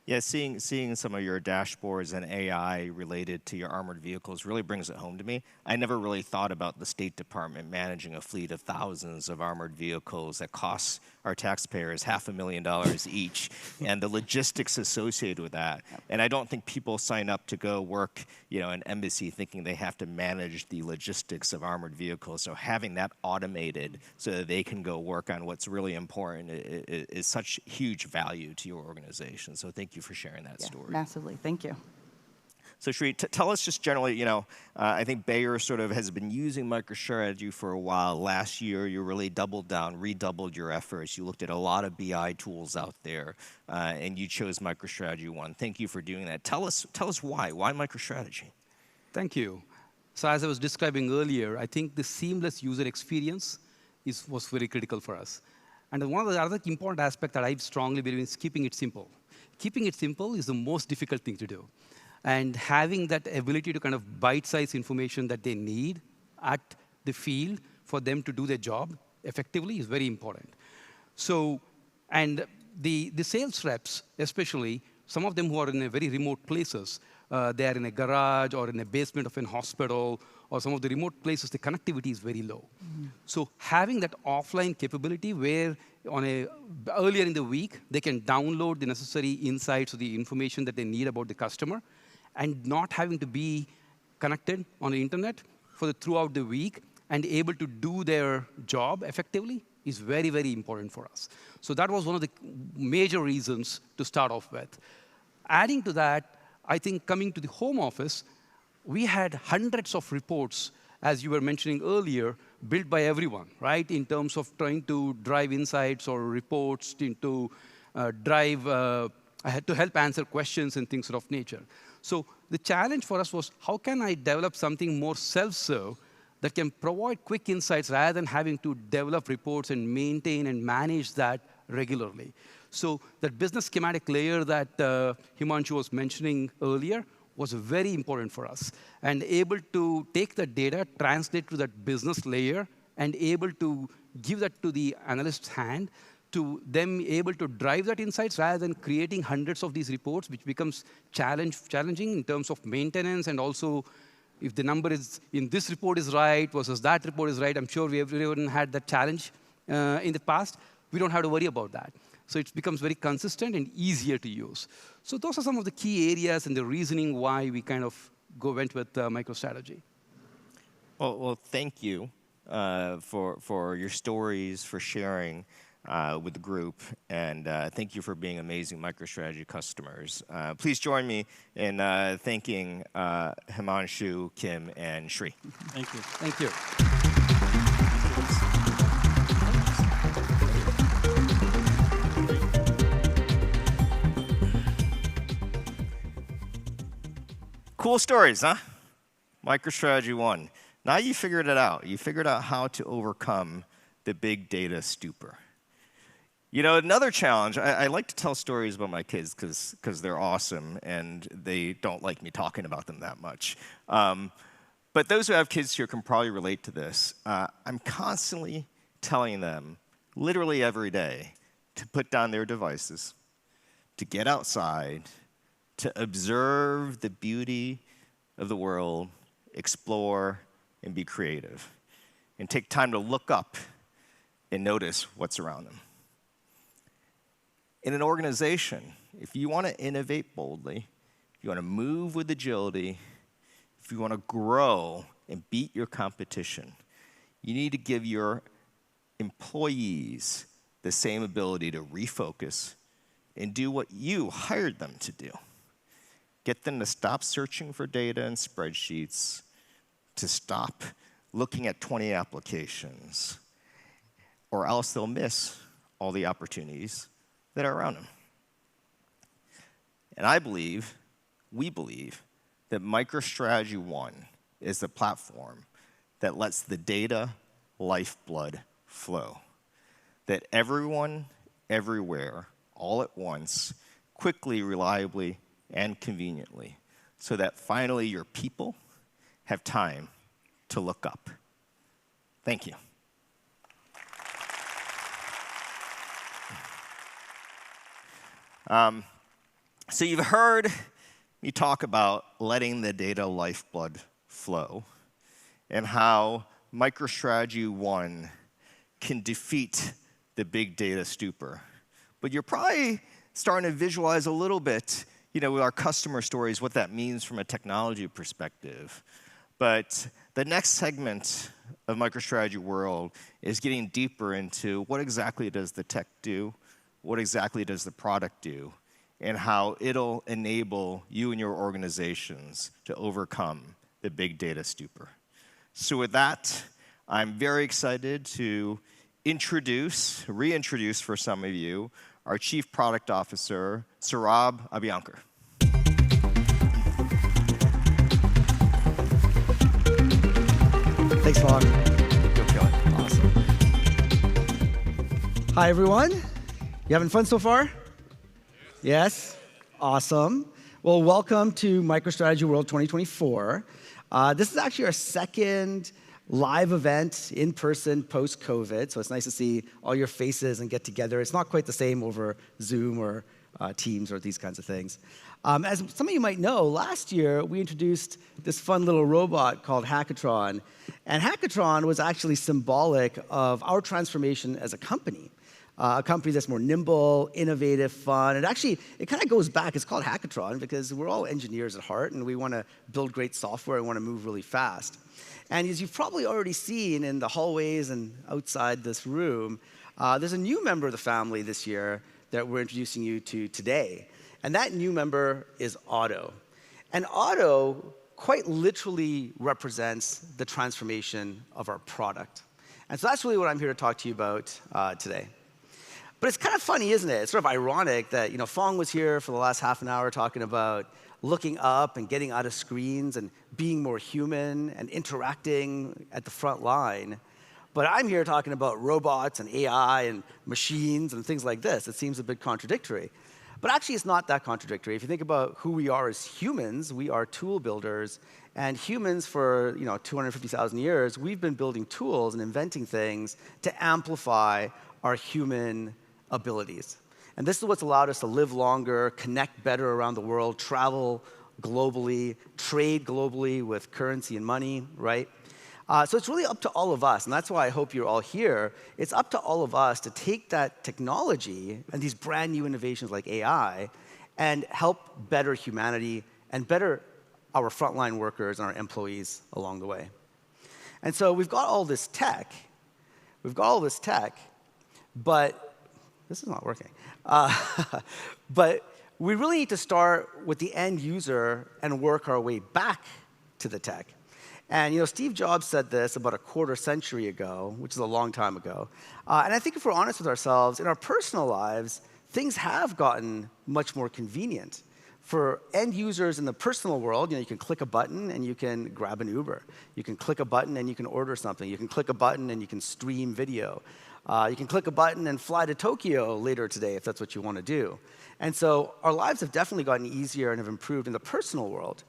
Yeah, seeing some of your dashboards and AI related to your armored vehicles really brings it home to me. I never really thought about the State Department managing a fleet of thousands of armored vehicles that costs our taxpayers $500,000 each, and the logistics associated with that. And I don't think people sign up to go work, an embassy thinking they have to manage the logistics of armored vehicles. So having that automated so that they can go work on what's really important is such huge value to your organization. So thank you for sharing that story.
Massively. Thank you.
So Sri, tell us just generally, I think Bayer sort of has been using MicroStrategy for a while. Last year, you really redoubled your efforts. You looked at a lot of BI tools out there, and you chose MicroStrategy One. Thank you for doing that. Tell us why. Why MicroStrategy?
Thank you. So as I was describing earlier, I think the seamless user experience was very critical for us. And one of the other important aspects that I strongly believe in is keeping it simple. Keeping it simple is the most difficult thing to do. And having that ability to kind of bite-size information that they need at the field for them to do their job effectively is very important. So, and the sales reps, especially, some of them who are in very remote places, they are in a garage or in a basement of a hospital, or some of the remote places, the connectivity is very low. Mm-hmm. So having that offline capability where earlier in the week, they can download the necessary insights or the information that they need about the customer, and not having to be connected on the internet throughout the week and able to do their job effectively is very, very important for us. So that was one of the major reasons to start off with. Adding to that, I think coming to the home office, we had hundreds of reports, as you were mentioning earlier, built by everyone, right? In terms of trying to drive insights or reports to help answer questions and things of nature. So the challenge for us was, how can I develop something more self-serve that can provide quick insights rather than having to develop reports and maintain and manage that regularly? So that business schematic layer that Himanshu was mentioning earlier was very important for us. And able to take that data, translate to that business layer, and able to give that to the analyst's hand, to them able to drive that insights rather than creating hundreds of these reports, which becomes challenging in terms of maintenance, and also if the number is in this report is right versus that report is right. I'm sure everyone had that challenge in the past. We don't have to worry about that. So it becomes very consistent and easier to use. So those are some of the key areas and the reasoning why we kind of went with MicroStrategy.
Well, thank you for your stories, for sharing. with the group, and thank you for being amazing MicroStrategy customers. Please join me in thanking Himanshu, Kim, and Shri.
Thank you.
Thank you.
Cool stories, huh? MicroStrategy 1. Now you figured it out. You figured out how to overcome the big data stupor. You know, another challenge, I like to tell stories about my kids because they're awesome and they don't like me talking about them that much. But those who have kids here can probably relate to this. I'm constantly telling them, literally every day, to put down their devices, to get outside, to observe the beauty of the world, explore, and be creative, and take time to look up and notice what's around them. In an organization, if you want to innovate boldly, if you want to move with agility, if you want to grow and beat your competition, you need to give your employees the same ability to refocus and do what you hired them to do. Get them to stop searching for data in spreadsheets, to stop looking at 20 applications, or else they'll miss all the opportunities that are around them. And we believe, that MicroStrategy 1 is the platform that lets the data lifeblood flow. That everyone, everywhere, all at once, quickly, reliably, and conveniently, so that finally your people have time to look up. Thank you. So you've heard me talk about letting the data lifeblood flow and how MicroStrategy 1 can defeat the big data stupor. But you're probably starting to visualize a little bit, with our customer stories, what that means from a technology perspective. But the next segment of MicroStrategy World is getting deeper into what exactly does the tech do, what exactly does the product do, and how it'll enable you and your organizations to overcome the big data stupor. So with that, I'm very excited to reintroduce for some of you, our Chief Product Officer, Saurabh Abhyankar.
Thanks, Phong.
You'll kill it.
Awesome. Hi, everyone. You having fun so far? Yes? Awesome. Well, welcome to MicroStrategy World 2024. This is actually our second live event in person post-COVID, so it's nice to see all your faces and get together. It's not quite the same over Zoom or Teams or these kinds of things. As some of you might know, last year we introduced this fun little robot called Hackatron, and Hackatron was actually symbolic of our transformation as a company. A company that's more nimble, innovative, fun. And actually, it kind of goes back. It's called Hackatron because we're all engineers at heart, and we want to build great software and want to move really fast. And as you've probably already seen in the hallways and outside this room, there's a new member of the family this year that we're introducing you to today. And that new member is Otto. And Otto quite literally represents the transformation of our product. And so that's really what I'm here to talk to you about today. But it's kind of funny, isn't it? It's sort of ironic that Phong was here for the last half an hour talking about looking up and getting out of screens and being more human and interacting at the front line. But I'm here talking about robots and AI and machines and things like this. It seems a bit contradictory. But actually, it's not that contradictory. If you think about who we are as humans, we are tool builders. And humans for 250,000 years, we've been building tools and inventing things to amplify our human abilities. And this is what's allowed us to live longer, connect better around the world, travel globally, trade globally with currency and money, right? So it's really up to all of us, and that's why I hope you're all here. It's up to all of us to take that technology and these brand new innovations like AI and help better humanity and better our frontline workers and our employees along the way. And so we've got all this tech, but This is not working. But we really need to start with the end user and work our way back to the tech. And Steve Jobs said this about a quarter century ago, which is a long time ago. And I think if we're honest with ourselves, in our personal lives, things have gotten much more convenient. For end users in the personal world, you can click a button and you can grab an Uber. You can click a button and you can order something. You can click a button and you can stream video. You can click a button and fly to Tokyo later today if that's what you want to do. And so our lives have definitely gotten easier and have improved in the personal world.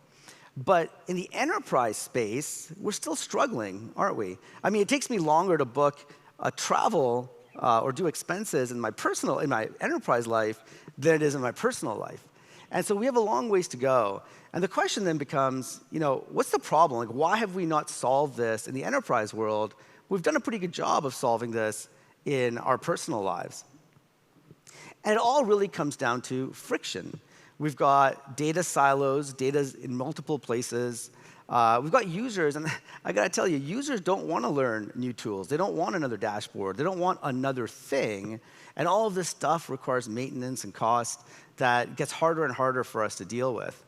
But in the enterprise space, we're still struggling, aren't we? I mean, it takes me longer to book a travel or do expenses in my enterprise life than it is in my personal life. And so we have a long ways to go. And the question then becomes, what's the problem? Like, why have we not solved this in the enterprise world? We've done a pretty good job of solving this in our personal lives. And it all really comes down to friction. We've got data silos, data's in multiple places. We've got users, and I gotta tell you, users don't want to learn new tools. They don't want another dashboard. They don't want another thing. And all of this stuff requires maintenance and cost that gets harder and harder for us to deal with.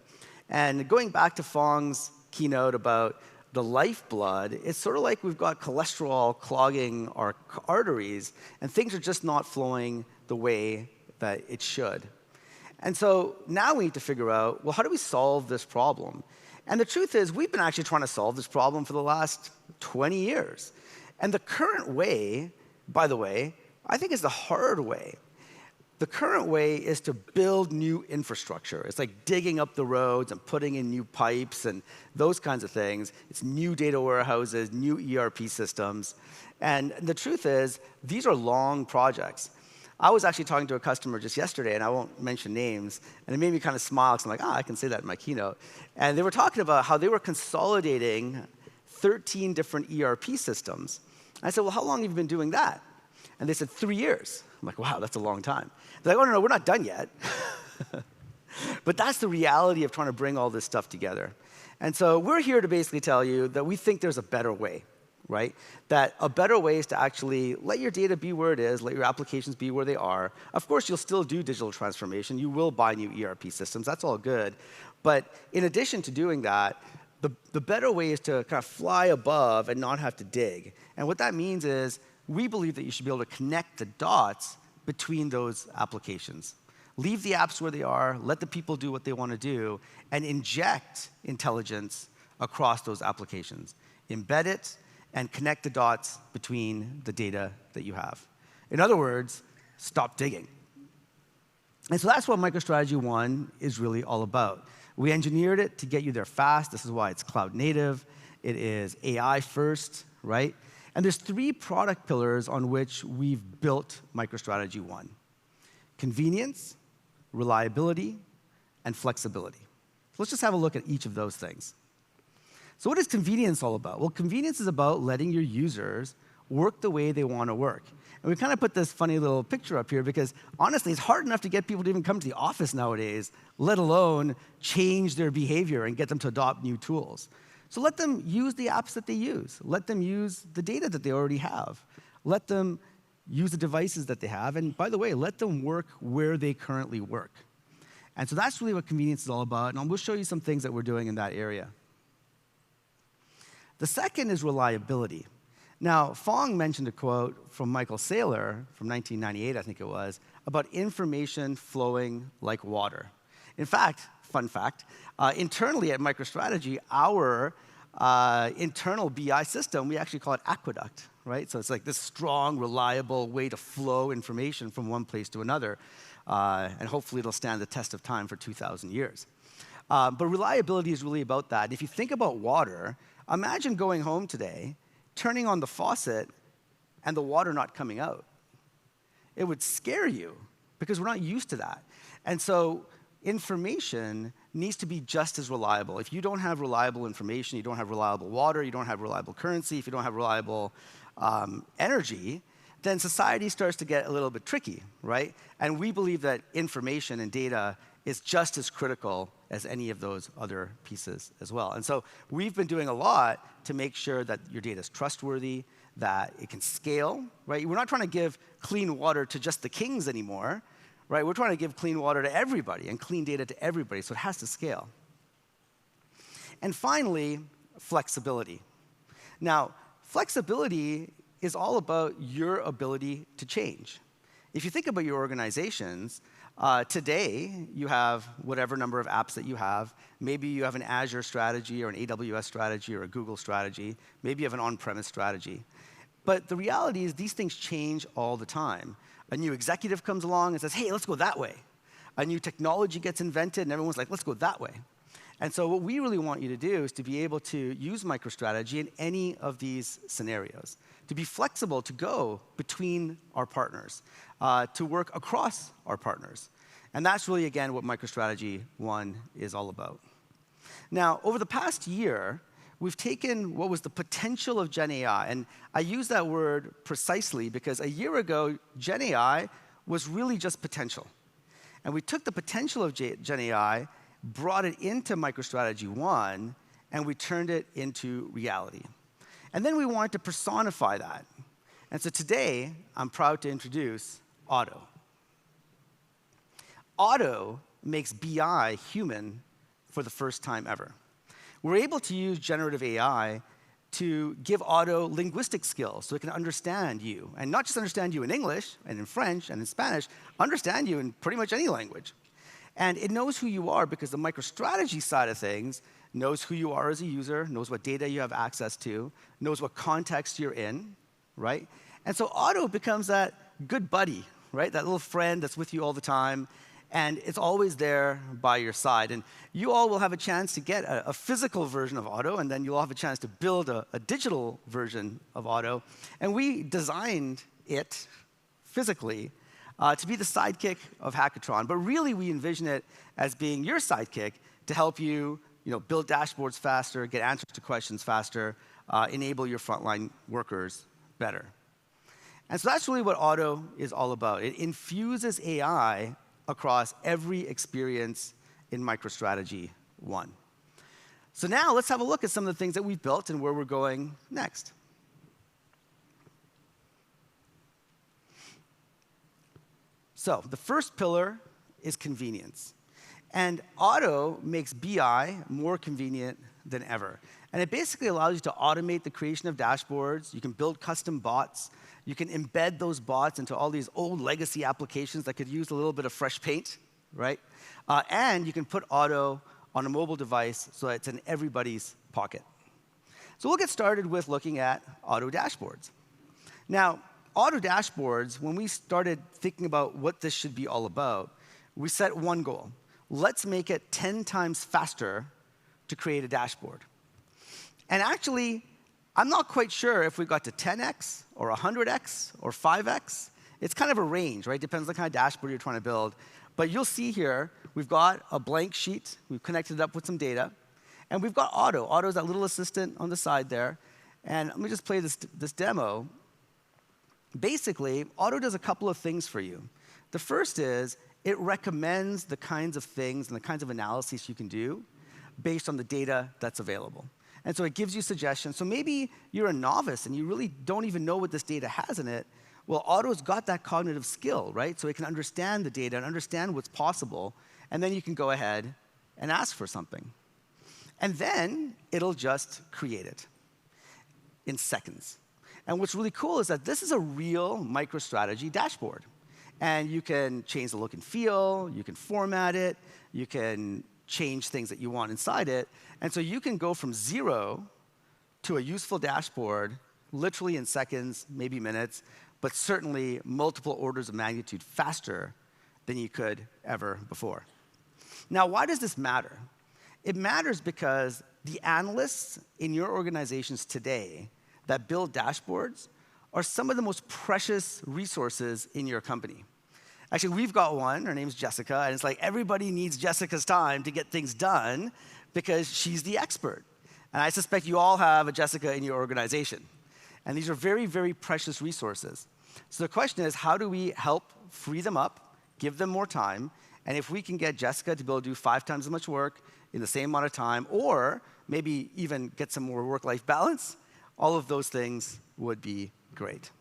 And going back to Phong's keynote about the lifeblood, it's sort of like we've got cholesterol clogging our arteries, and things are just not flowing the way that it should. And so now we need to figure out, well, how do we solve this problem? And the truth is, we've been actually trying to solve this problem for the last 20 years. And the current way, by the way, I think is the hard way. The current way is to build new infrastructure. It's like digging up the roads and putting in new pipes and those kinds of things. It's new data warehouses, new ERP systems. And the truth is, these are long projects. I was actually talking to a customer just yesterday, and I won't mention names, and it made me kind of smile, because I'm like, I can say that in my keynote. And they were talking about how they were consolidating 13 different ERP systems. And I said, well, how long have you been doing that? And they said, 3 years. I'm like, wow, that's a long time. They're like, oh, no, we're not done yet. But that's the reality of trying to bring all this stuff together. And so we're here to basically tell you that we think there's a better way. Right? That a better way is to actually let your data be where it is, let your applications be where they are. Of course, you'll still do digital transformation. You will buy new ERP systems. That's all good. But in addition to doing that, the better way is to kind of fly above and not have to dig. And what that means is we believe that you should be able to connect the dots between those applications. Leave the apps where they are, let the people do what they want to do, and inject intelligence across those applications. Embed it, and connect the dots between the data that you have. In other words, stop digging. And so that's what MicroStrategy 1 is really all about. We engineered it to get you there fast. This is why it's cloud native. It is AI first, right? And there's 3 product pillars on which we've built MicroStrategy 1. Convenience, reliability, and flexibility. So let's just have a look at each of those things. So what is convenience all about? Well, convenience is about letting your users work the way they want to work. And we kind of put this funny little picture up here because, honestly, it's hard enough to get people to even come to the office nowadays, let alone change their behavior and get them to adopt new tools. So let them use the apps that they use. Let them use the data that they already have. Let them use the devices that they have. And by the way, let them work where they currently work. And so that's really what convenience is all about. And we'll show you some things that we're doing in that area. The second is reliability. Now, Phong mentioned a quote from Michael Saylor from 1998, I think it was, about information flowing like water. In fact, fun fact, internally at MicroStrategy, our internal BI system, we actually call it Aqueduct, right? So it's like this strong, reliable way to flow information from one place to another. And hopefully it'll stand the test of time for 2,000 years. But reliability is really about that. And if you think about water, imagine going home today, turning on the faucet, and the water not coming out. It would scare you, because we're not used to that. And so information needs to be just as reliable. If you don't have reliable information, you don't have reliable water, you don't have reliable currency, if you don't have reliable energy, then society starts to get a little bit tricky, right? And we believe that information and data is just as critical as any of those other pieces as well. And so we've been doing a lot to make sure that your data is trustworthy, that it can scale, right? We're not trying to give clean water to just the kings anymore, right? We're trying to give clean water to everybody and clean data to everybody, so it has to scale. And finally, flexibility. Now, flexibility is all about your ability to change. If you think about your organizations, today you have whatever number of apps that you have. Maybe you have an Azure strategy or an AWS strategy or a Google strategy. Maybe you have an on-premise strategy. But the reality is these things change all the time. A new executive comes along and says, hey, let's go that way. A new technology gets invented, and everyone's like, let's go that way. And so what we really want you to do is to be able to use MicroStrategy in any of these scenarios, to be flexible, to go between our partners, to work across our partners. And that's really, again, what MicroStrategy 1 is all about. Now, over the past year, we've taken what was the potential of Gen AI, and I use that word precisely because a year ago, Gen AI was really just potential. And we took the potential of Gen AI, brought it into MicroStrategy 1, and we turned it into reality. And then we wanted to personify that. And so today, I'm proud to introduce Otto. Otto makes BI human for the first time ever. We're able to use generative AI to give Otto linguistic skills so it can understand you. And not just understand you in English and in French and in Spanish, understand you in pretty much any language. And it knows who you are because the MicroStrategy side of things knows who you are as a user, knows what data you have access to, knows what context you're in, right? And so Otto becomes that good buddy, right? That little friend that's with you all the time, and it's always there by your side. And you all will have a chance to get a physical version of Otto, and then you'll have a chance to build a digital version of Otto. And we designed it physically to be the sidekick of Hackathon. But really, we envision it as being your sidekick to help you, build dashboards faster, get answers to questions faster, enable your frontline workers better. And so that's really what Otto is all about. It infuses AI across every experience in MicroStrategy 1. So now let's have a look at some of the things that we've built and where we're going next. So the first pillar is convenience. And Otto makes BI more convenient than ever. And it basically allows you to automate the creation of dashboards. You can build custom bots. You can embed those bots into all these old legacy applications that could use a little bit of fresh paint, right? And you can put Otto on a mobile device so that it's in everybody's pocket. So we'll get started with looking at Otto dashboards. Now, Otto dashboards, when we started thinking about what this should be all about, we set one goal. Let's make it 10 times faster to create a dashboard. And actually, I'm not quite sure if we got to 10x or 100x or 5x. It's kind of a range, right? Depends on the kind of dashboard you're trying to build. But you'll see here, we've got a blank sheet. We've connected it up with some data. And we've got Otto. Otto's that little assistant on the side there. And let me just play this demo. Basically, Otto does a couple of things for you. The first is it recommends the kinds of things and the kinds of analyses you can do based on the data that's available. And so it gives you suggestions. So maybe you're a novice and you really don't even know what this data has in it. Well, Otto's got that cognitive skill, right? So it can understand the data and understand what's possible. And then you can go ahead and ask for something. And then it'll just create it in seconds. And what's really cool is that this is a real MicroStrategy dashboard. And you can change the look and feel, you can format it, you can change things that you want inside it. And so you can go from 0 to a useful dashboard literally in seconds, maybe minutes, but certainly multiple orders of magnitude faster than you could ever before. Now, why does this matter? It matters because the analysts in your organizations today that build dashboards are some of the most precious resources in your company. Actually, we've got one. Her name's Jessica. And it's like everybody needs Jessica's time to get things done because she's the expert. And I suspect you all have a Jessica in your organization. And these are very, very precious resources. So the question is, how do we help free them up, give them more time? And if we can get Jessica to be able to do 5 times as much work in the same amount of time, or maybe even get some more work-life balance, all of those things would be great.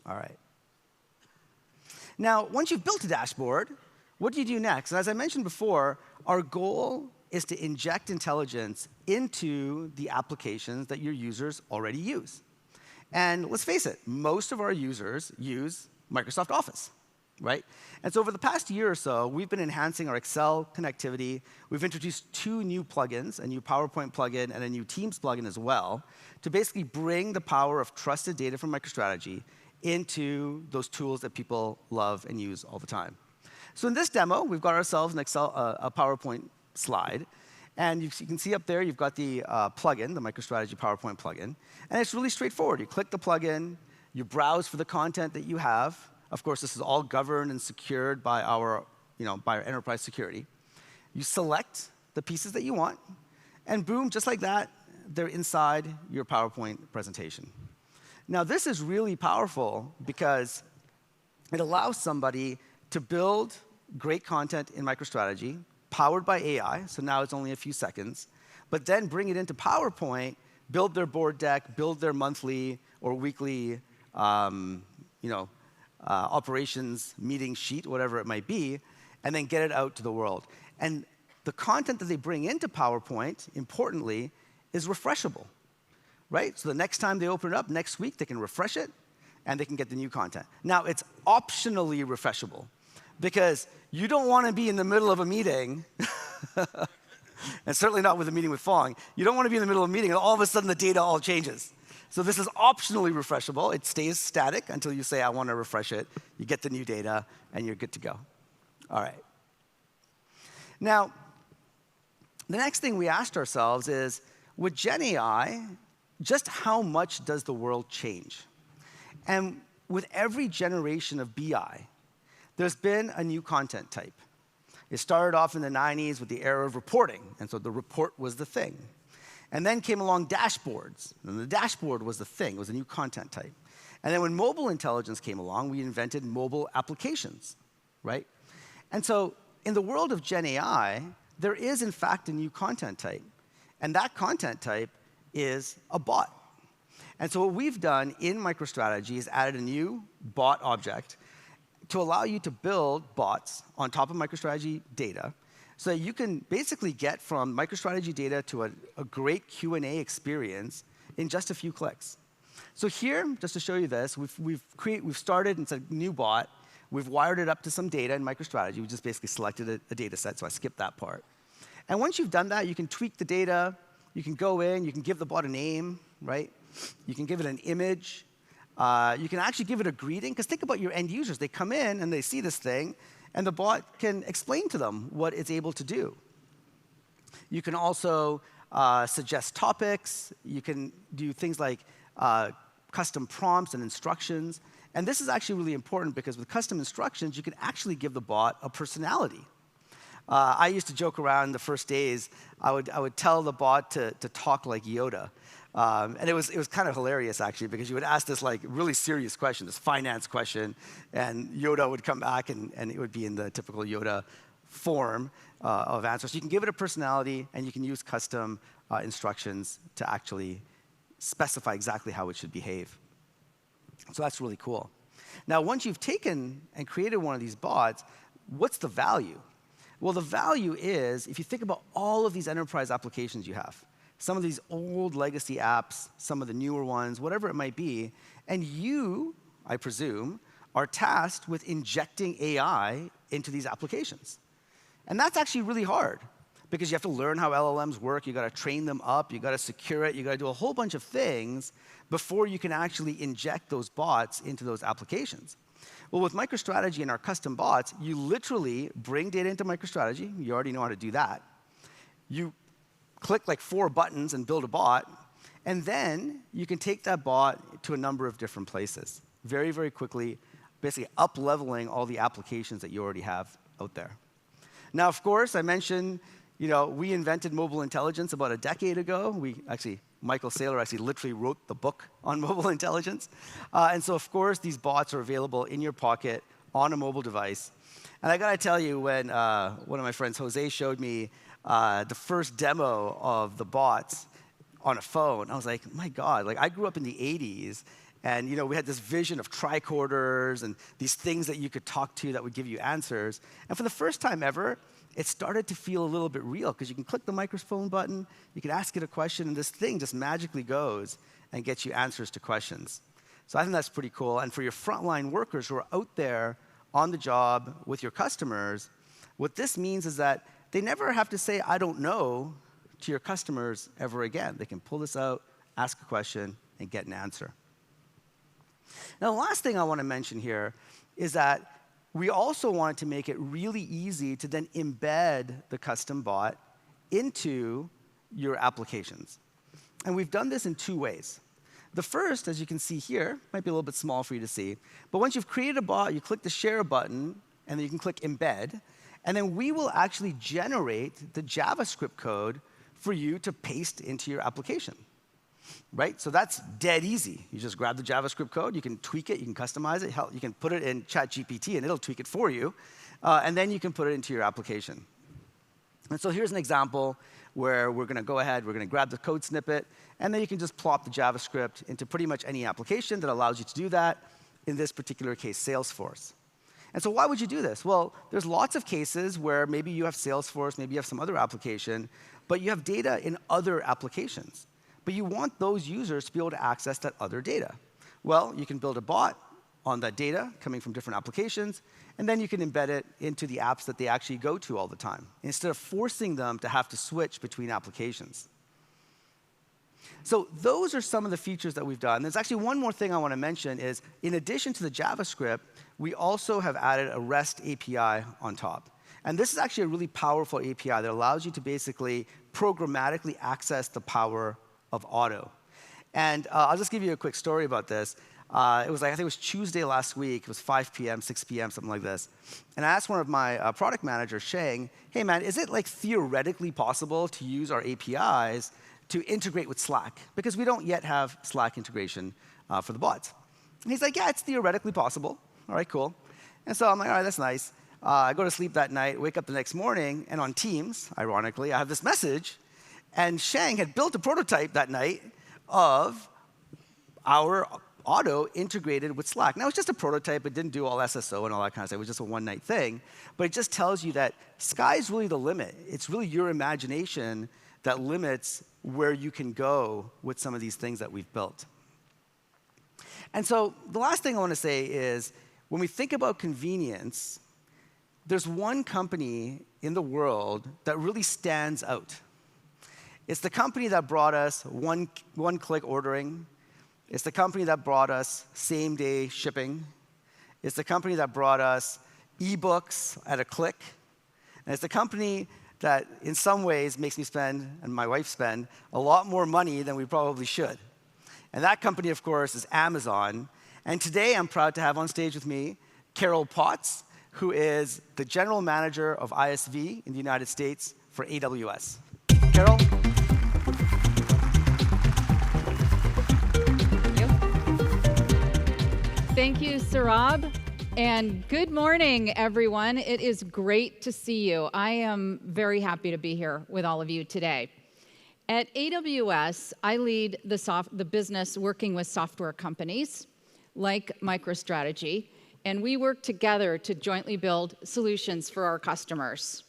All right. Now, once you've built a dashboard, what do you do next? And as I mentioned before, our goal is to inject intelligence into the applications that your users already use. And let's face it, most of our users use Microsoft Office, right? And so over the past year or so, we've been enhancing our Excel connectivity. We've introduced 2 new plugins, a new PowerPoint plugin and a new Teams plugin as well, to basically bring the power of trusted data from MicroStrategy into those tools that people love and use all the time. So in this demo, we've got ourselves an Excel, a PowerPoint slide. And you can see up there, you've got the plugin, the MicroStrategy PowerPoint plugin. And it's really straightforward. You click the plugin, you browse for the content that you have. Of course, this is all governed and secured by our enterprise security. You select the pieces that you want, and boom, just like that, they're inside your PowerPoint presentation. Now, this is really powerful because it allows somebody to build great content in MicroStrategy, powered by AI, so now it's only a few seconds, but then bring it into PowerPoint, build their board deck, build their monthly or weekly operations meeting sheet, whatever it might be, and then get it out to the world. And the content that they bring into PowerPoint, importantly, is refreshable, right? So the next time they open it up, next week, they can refresh it, and they can get the new content. Now, it's optionally refreshable, because you don't want to be in the middle of a meeting, and certainly not with a meeting with Phong. You don't want to be in the middle of a meeting, and all of a sudden the data all changes. So this is optionally refreshable. It stays static until you say, I want to refresh it. You get the new data, and you're good to go. All right. Now, the next thing we asked ourselves is, with Gen AI, just how much does the world change? And with every generation of BI, there's been a new content type. It started off in the 90s with the era of reporting, and so the report was the thing. And then came along dashboards, and the dashboard was the thing. It was a new content type. And then when mobile intelligence came along, we invented mobile applications, right? And so in the world of Gen AI, there is, in fact, a new content type. And that content type is a bot. And so what we've done in MicroStrategy is added a new bot object to allow you to build bots on top of MicroStrategy data, so that you can basically get from MicroStrategy data to a great Q&A experience in just a few clicks. So here, just to show you this, we've started, it's a new bot. We've wired it up to some data in MicroStrategy. We just basically selected a data set, so I skipped that part. And once you've done that, you can tweak the data. You can go in. You can give the bot a name, right? You can give it an image. You can actually give it a greeting, because think about your end users. They come in, and they see this thing, and the bot can explain to them what it's able to do. You can also suggest topics. You can do things like custom prompts and instructions. And this is actually really important, because with custom instructions, you can actually give the bot a personality. I used to joke around the first days. I would tell the bot to talk like Yoda. And it was kind of hilarious, actually, because you would ask this like really serious question, this finance question, and Yoda would come back, and it would be in the typical Yoda form of answers. So you can give it a personality, and you can use custom instructions to actually specify exactly how it should behave. So that's really cool. Now, once you've taken and created one of these bots, what's the value? Well, the value is, if you think about all of these enterprise applications you have, some of these old legacy apps, some of the newer ones, whatever it might be, and you, I presume, are tasked with injecting AI into these applications. And that's actually really hard, because you have to learn how LLMs work. You've got to train them up. You've got to secure it. You've got to do a whole bunch of things before you can actually inject those bots into those applications. Well, with MicroStrategy and our custom bots, you literally bring data into MicroStrategy. You already know how to do that. You click like 4 buttons and build a bot, and then you can take that bot to a number of different places very, very quickly, basically up-leveling all the applications that you already have out there. Now, of course, I mentioned, we invented mobile intelligence about a decade ago. Michael Saylor actually literally wrote the book on mobile intelligence. And so, of course, these bots are available in your pocket on a mobile device. And I got to tell you, when one of my friends, Jose, showed me the first demo of the bots on a phone. I was like, my God, like I grew up in the 80s, and we had this vision of tricorders and these things that you could talk to that would give you answers. And for the first time ever, it started to feel a little bit real, because you can click the microphone button, you can ask it a question, and this thing just magically goes and gets you answers to questions. So I think that's pretty cool. And for your frontline workers who are out there on the job with your customers, what this means is that they never have to say, I don't know, to your customers ever again. They can pull this out, ask a question, and get an answer. Now, the last thing I want to mention here is that we also wanted to make it really easy to then embed the custom bot into your applications. And we've done this in 2 ways. The first, as you can see here, might be a little bit small for you to see, but once you've created a bot, you click the Share button, and then you can click Embed, and then we will actually generate the JavaScript code for you to paste into your application. Right? So that's dead easy. You just grab the JavaScript code, you can tweak it, you can customize it, you can put it in ChatGPT, and it'll tweak it for you, and then you can put it into your application. And so here's an example where we're going to go ahead, we're going to grab the code snippet, and then you can just plop the JavaScript into pretty much any application that allows you to do that, in this particular case, Salesforce. And so why would you do this? Well, there's lots of cases where maybe you have Salesforce, maybe you have some other application, but you have data in other applications. But you want those users to be able to access that other data. Well, you can build a bot on that data coming from different applications, and then you can embed it into the apps that they actually go to all the time, instead of forcing them to have to switch between applications. So those are some of the features that we've done. There's actually one more thing I want to mention is, in addition to the JavaScript, we also have added a REST API on top. And this is actually a really powerful API that allows you to basically programmatically access the power of auto. And I'll just give you a quick story about this. It was like, I think it was Tuesday last week. It was 5 p.m., 6 p.m., something like this. And I asked one of my product managers, Shang, hey man, is it like theoretically possible to use our APIs to integrate with Slack? Because we don't yet have Slack integration for the bots. And he's like, yeah, it's theoretically possible. All right, cool. And so I'm like, all right, that's nice. I go to sleep that night, wake up the next morning, and on Teams, ironically, I have this message. And Shang had built a prototype that night of our auto integrated with Slack. Now, it's just a prototype. It didn't do all SSO and all that kind of stuff. It was just a one-night thing. But it just tells you that sky's really the limit. It's really your imagination that limits where you can go with some of these things that we've built. And so the last thing I want to say is, when we think about convenience, there's one company in the world that really stands out. It's the company that brought us one-click ordering. It's the company that brought us same-day shipping. It's the company that brought us ebooks at a click. And it's the company that, in some ways, makes me spend, and my wife spend, a lot more money than we probably should. And that company, of course, is Amazon. And today, I'm proud to have on stage with me Carol Potts, who is the general manager of ISV in the United States for AWS. Carol?
Thank you, Saurabh, and good morning, everyone. It is great to see you. I am very happy to be here with all of you today. At AWS, I lead the business working with software companies like MicroStrategy, and we work together to jointly build solutions for our customers.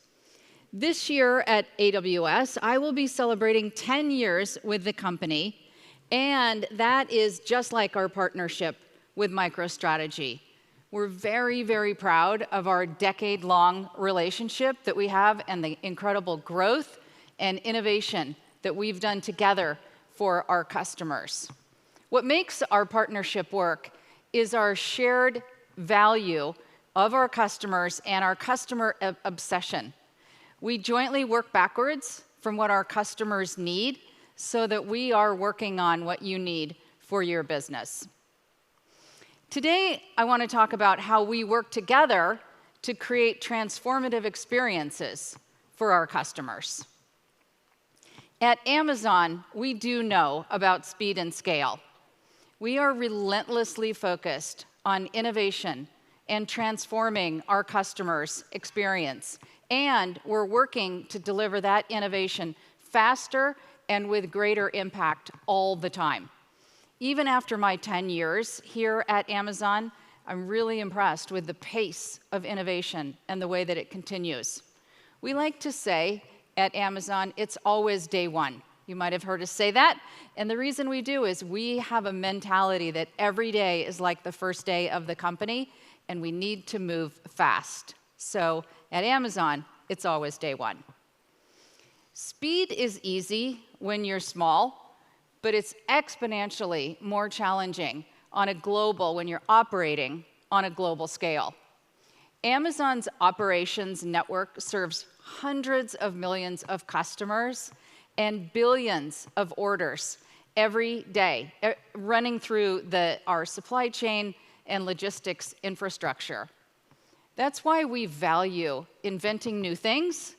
This year at AWS, I will be celebrating 10 years with the company, and that is just like our partnership with MicroStrategy. We're very, very proud of our decade-long relationship that we have and the incredible growth and innovation that we've done together for our customers. What makes our partnership work is our shared value of our customers and our customer obsession. We jointly work backwards from what our customers need so that we are working on what you need for your business. Today, I want to talk about how we work together to create transformative experiences for our customers. At Amazon, we do know about speed and scale. We are relentlessly focused on innovation and transforming our customers' experience. And we're working to deliver that innovation faster and with greater impact all the time. Even after my 10 years here at Amazon, I'm really impressed with the pace of innovation and the way that it continues. We like to say at Amazon, it's always day one. You might have heard us say that. And the reason we do is we have a mentality that every day is like the first day of the company, and we need to move fast. So at Amazon, it's always day one. Speed is easy when you're small, but it's exponentially more challenging on a global when you're operating on a global scale. Amazon's operations network serves hundreds of millions of customers and billions of orders every day, running through our supply chain and logistics infrastructure. That's why we value inventing new things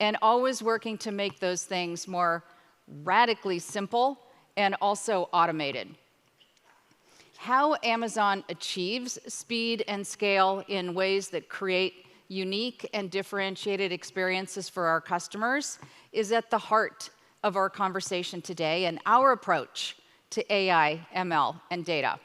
and always working to make those things more radically simple and also automated. How Amazon achieves speed and scale in ways that create unique and differentiated experiences for our customers is at the heart of our conversation today and our approach to AI, ML, and data.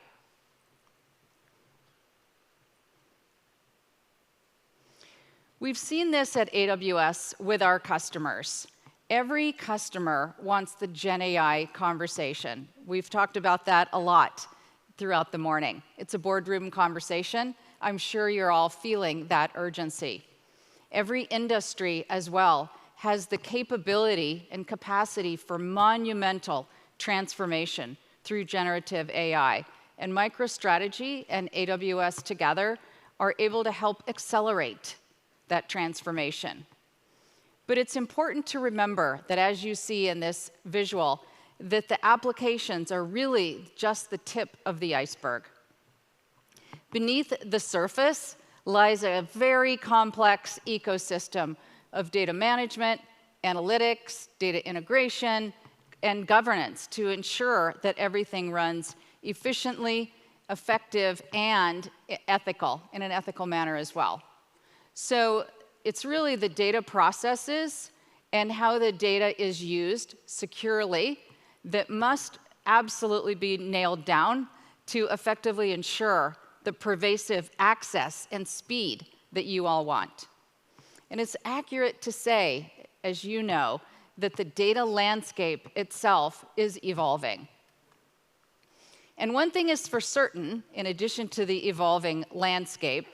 We've seen this at AWS with our customers. Every customer wants the Gen AI conversation. We've talked about that a lot throughout the morning. It's a boardroom conversation. I'm sure you're all feeling that urgency. Every industry as well has the capability and capacity for monumental transformation through generative AI. And MicroStrategy and AWS together are able to help accelerate that transformation. But it's important to remember that, as you see in this visual, that the applications are really just the tip of the iceberg. Beneath the surface lies a very complex ecosystem of data management, analytics, data integration, and governance to ensure that everything runs efficiently, effective, and ethical, in an ethical manner as well. So it's really the data processes and how the data is used securely that must absolutely be nailed down to effectively ensure the pervasive access and speed that you all want. And it's accurate to say, as you know, that the data landscape itself is evolving. And one thing is for certain, in addition to the evolving landscape,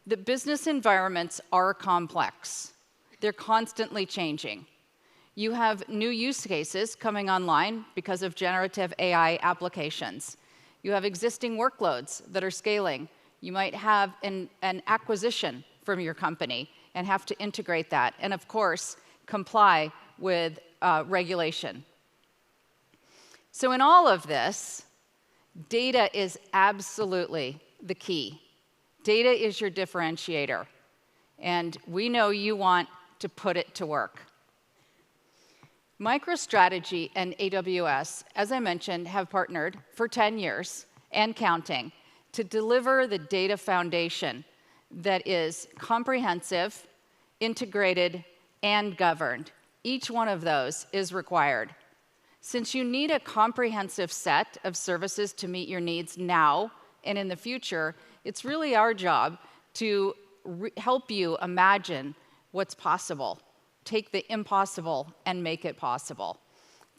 that business environments are complex. They're constantly changing. You have new use cases coming online because of generative AI applications. You have existing workloads that are scaling. You might have an acquisition from your company and have to integrate that, and of course, comply with regulation. So in all of this, data is absolutely the key. Data is your differentiator, and we know you want to put it to work. MicroStrategy and AWS, as I mentioned, have partnered for 10 years and counting to deliver the data foundation that is comprehensive, integrated, and governed. Each one of those is required. Since you need a comprehensive set of services to meet your needs now and in the future, it's really our job to help you imagine what's possible, take the impossible and make it possible.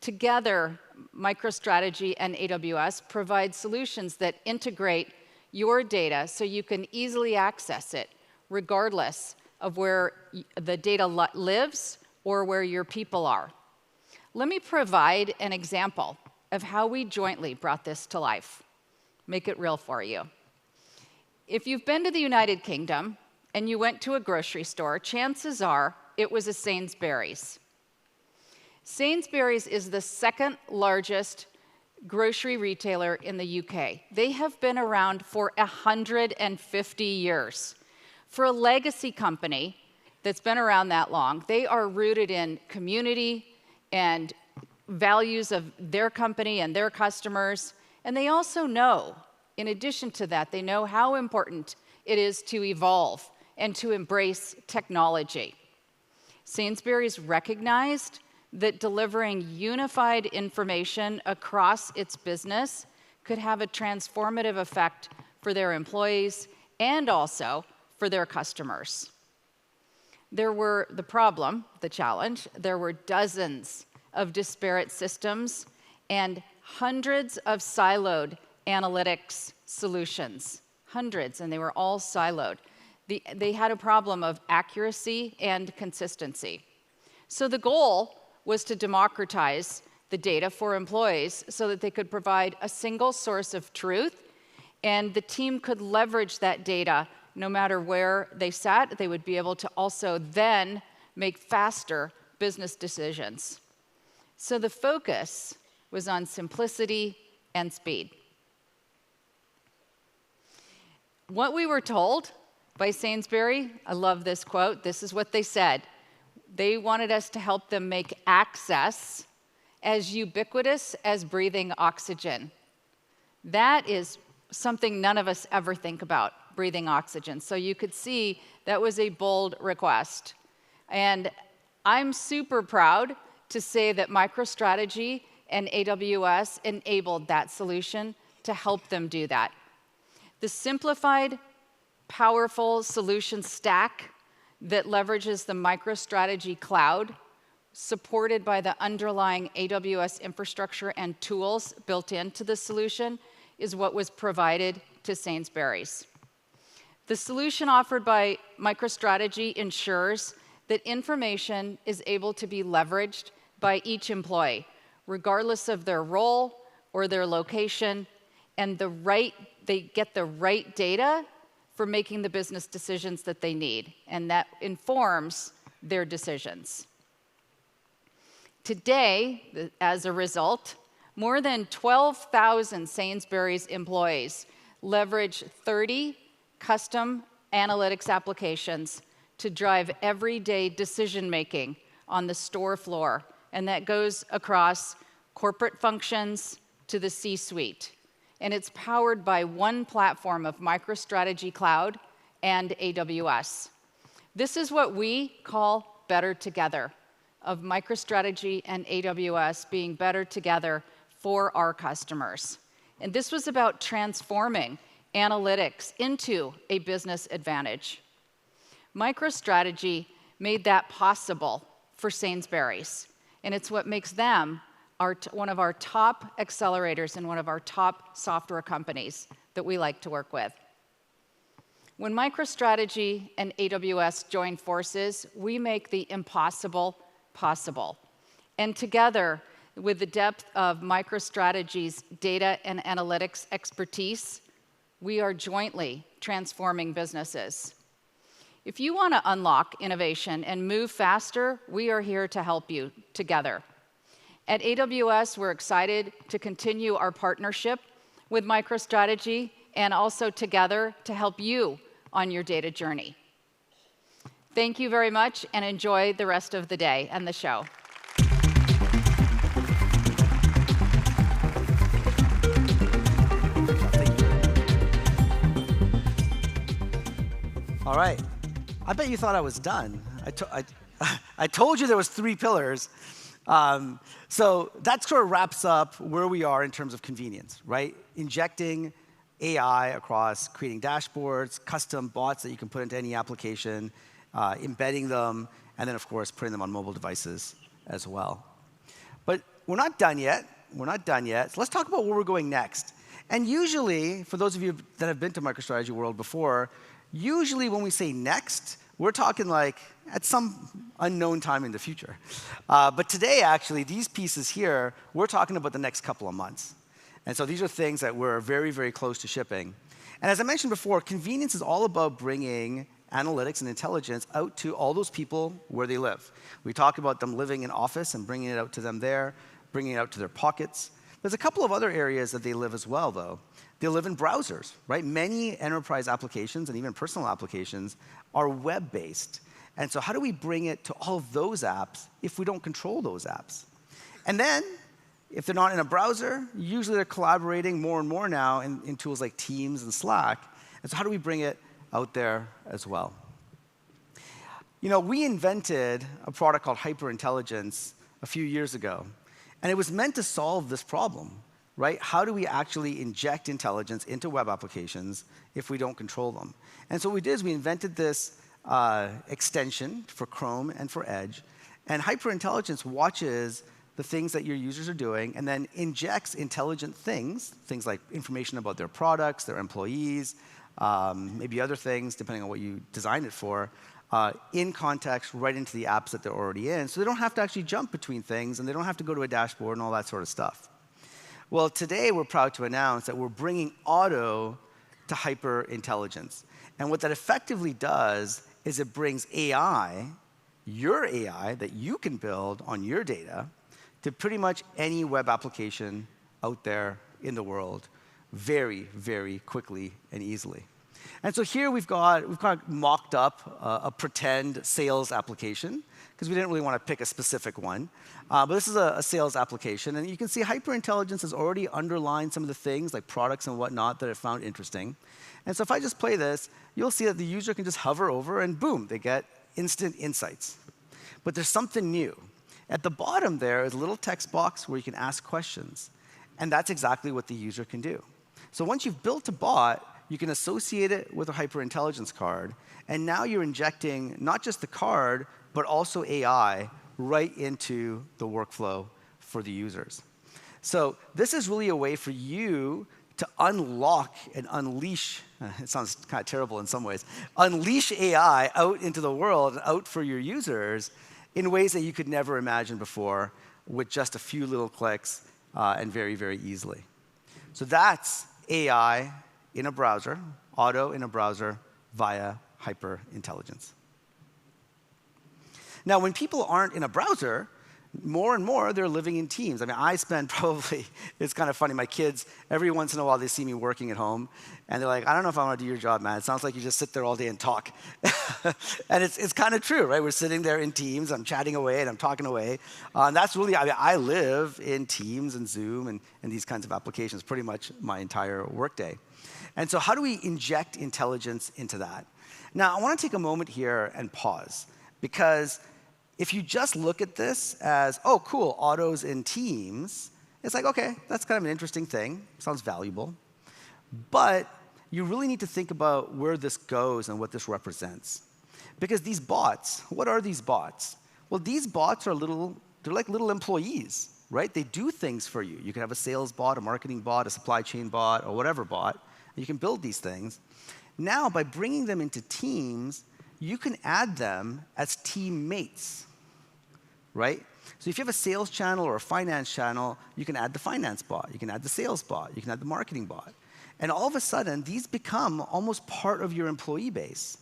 Together, MicroStrategy and AWS provide solutions that integrate your data so you can easily access it, regardless of where the data lives or where your people are. Let me provide an example of how we jointly brought this to life. Make it real for you. If you've been to the United Kingdom and you went to a grocery store, chances are it was a Sainsbury's. Sainsbury's is the second largest grocery retailer in the UK. They have been around for 150 years. For a legacy company that's been around that long, they are rooted in community and values of their company and their customers. And they also know, in addition to that, they know how important it is to evolve and to embrace technology. Sainsbury's recognized that delivering unified information across its business could have a transformative effect for their employees and also for their customers. There were the challenge, there were dozens of disparate systems and hundreds of siloed analytics solutions. Hundreds, and they were all siloed. They had a problem of accuracy and consistency. So the goal was to democratize the data for employees so that they could provide a single source of truth, and the team could leverage that data no matter where they sat. They would be able to also then make faster business decisions. So the focus was on simplicity and speed. What we were told by Sainsbury, I love this quote, this is what they said. They wanted us to help them make access as ubiquitous as breathing oxygen. That is something none of us ever think about, breathing oxygen. So you could see that was a bold request. And I'm super proud to say that MicroStrategy and AWS enabled that solution to help them do that. The simplified, powerful solution stack that leverages the MicroStrategy cloud, supported by the underlying AWS infrastructure and tools built into the solution, is what was provided to Sainsbury's. The solution offered by MicroStrategy ensures that information is able to be leveraged by each employee, regardless of their role or their location, and they get the right data for making the business decisions that they need, and that informs their decisions. Today, as a result, more than 12,000 Sainsbury's employees leverage 30 custom analytics applications to drive everyday decision-making on the store floor, and that goes across corporate functions to the C-suite. And it's powered by one platform of MicroStrategy Cloud and AWS. This is what we call better together, of MicroStrategy and AWS being better together for our customers. And this was about transforming analytics into a business advantage. MicroStrategy made that possible for Sainsbury's, and it's what makes them one of our top accelerators and one of our top software companies that we like to work with. When MicroStrategy and AWS join forces, we make the impossible possible. And together, with the depth of MicroStrategy's data and analytics expertise, we are jointly transforming businesses. If you want to unlock innovation and move faster, we are here to help you together. At AWS, we're excited to continue our partnership with MicroStrategy and also together to help you on your data journey. Thank you very much, and enjoy the rest of the day and the show.
All right. I bet you thought I was done. I told you there was 3 pillars. So that sort of wraps up where we are in terms of convenience, right? Injecting AI across creating dashboards, custom bots that you can put into any application, embedding them, and then, of course, putting them on mobile devices as well. But we're not done yet. We're not done yet. So let's talk about where we're going next. And usually, for those of you that have been to MicroStrategy World before, usually when we say next, we're talking like at some unknown time in the future. But today, actually, these pieces here, we're talking about the next couple of months. And so these are things that we're very, very close to shipping. And as I mentioned before, convenience is all about bringing analytics and intelligence out to all those people where they live. We talk about them living in office and bringing it out to them there, bringing it out to their pockets. There's a couple of other areas that they live as well, though. They live in browsers, right? Many enterprise applications and even personal applications are web-based. And so how do we bring it to all of those apps if we don't control those apps? And then, if they're not in a browser, usually they're collaborating more and more now in tools like Teams and Slack. And so how do we bring it out there as well? You know, we invented a product called HyperIntelligence a few years ago. And it was meant to solve this problem, right? How do we actually inject intelligence into web applications if we don't control them? And so what we did is we invented this extension for Chrome and for Edge. And HyperIntelligence watches the things that your users are doing and then injects intelligent things like information about their products, their employees, maybe other things, depending on what you designed it for, in context right into the apps that they're already in. So they don't have to actually jump between things, and they don't have to go to a dashboard and all that sort of stuff. Well, today we're proud to announce that we're bringing auto to HyperIntelligence. And what that effectively does is it brings AI, your AI that you can build on your data, to pretty much any web application out there in the world very, very quickly and easily. And so here we've got mocked up a pretend sales application, because we didn't really want to pick a specific one. But this is a sales application. And you can see HyperIntelligence has already underlined some of the things, like products and whatnot, that it found interesting. And so if I just play this, you'll see that the user can just hover over, and boom, they get instant insights. But there's something new. At the bottom there is a little text box where you can ask questions. And that's exactly what the user can do. So once you've built a bot, you can associate it with a HyperIntelligence card. And now you're injecting not just the card, but also AI right into the workflow for the users. So this is really a way for you to unlock and unleash, it sounds kind of terrible in some ways, unleash AI out into the world, out for your users in ways that you could never imagine before with just a few little clicks and very, very easily. So that's AI in a browser, auto in a browser via HyperIntelligence. Now, when people aren't in a browser, more and more, they're living in teams. I mean, I spend probably, it's kind of funny, my kids, every once in a while, they see me working at home, and they're like, I don't know if I want to do your job, man. It sounds like you just sit there all day and talk. And it's kind of true, right? We're sitting there in teams, I'm chatting away, and I'm talking away. And that's really, I mean, I live in Teams and Zoom and these kinds of applications pretty much my entire workday. And so how do we inject intelligence into that? Now, I want to take a moment here and pause, because if you just look at this as, oh, cool, autos in Teams, it's like, OK, that's kind of an interesting thing. Sounds valuable. But you really need to think about where this goes and what this represents. Because these bots, what are these bots? Well, these bots are they're like little employees, right? They do things for you. You can have a sales bot, a marketing bot, a supply chain bot, or whatever bot. You can build these things. Now, by bringing them into Teams, you can add them as teammates, right? So if you have a sales channel or a finance channel, you can add the finance bot. You can add the sales bot. You can add the marketing bot. And all of a sudden, these become almost part of your employee base.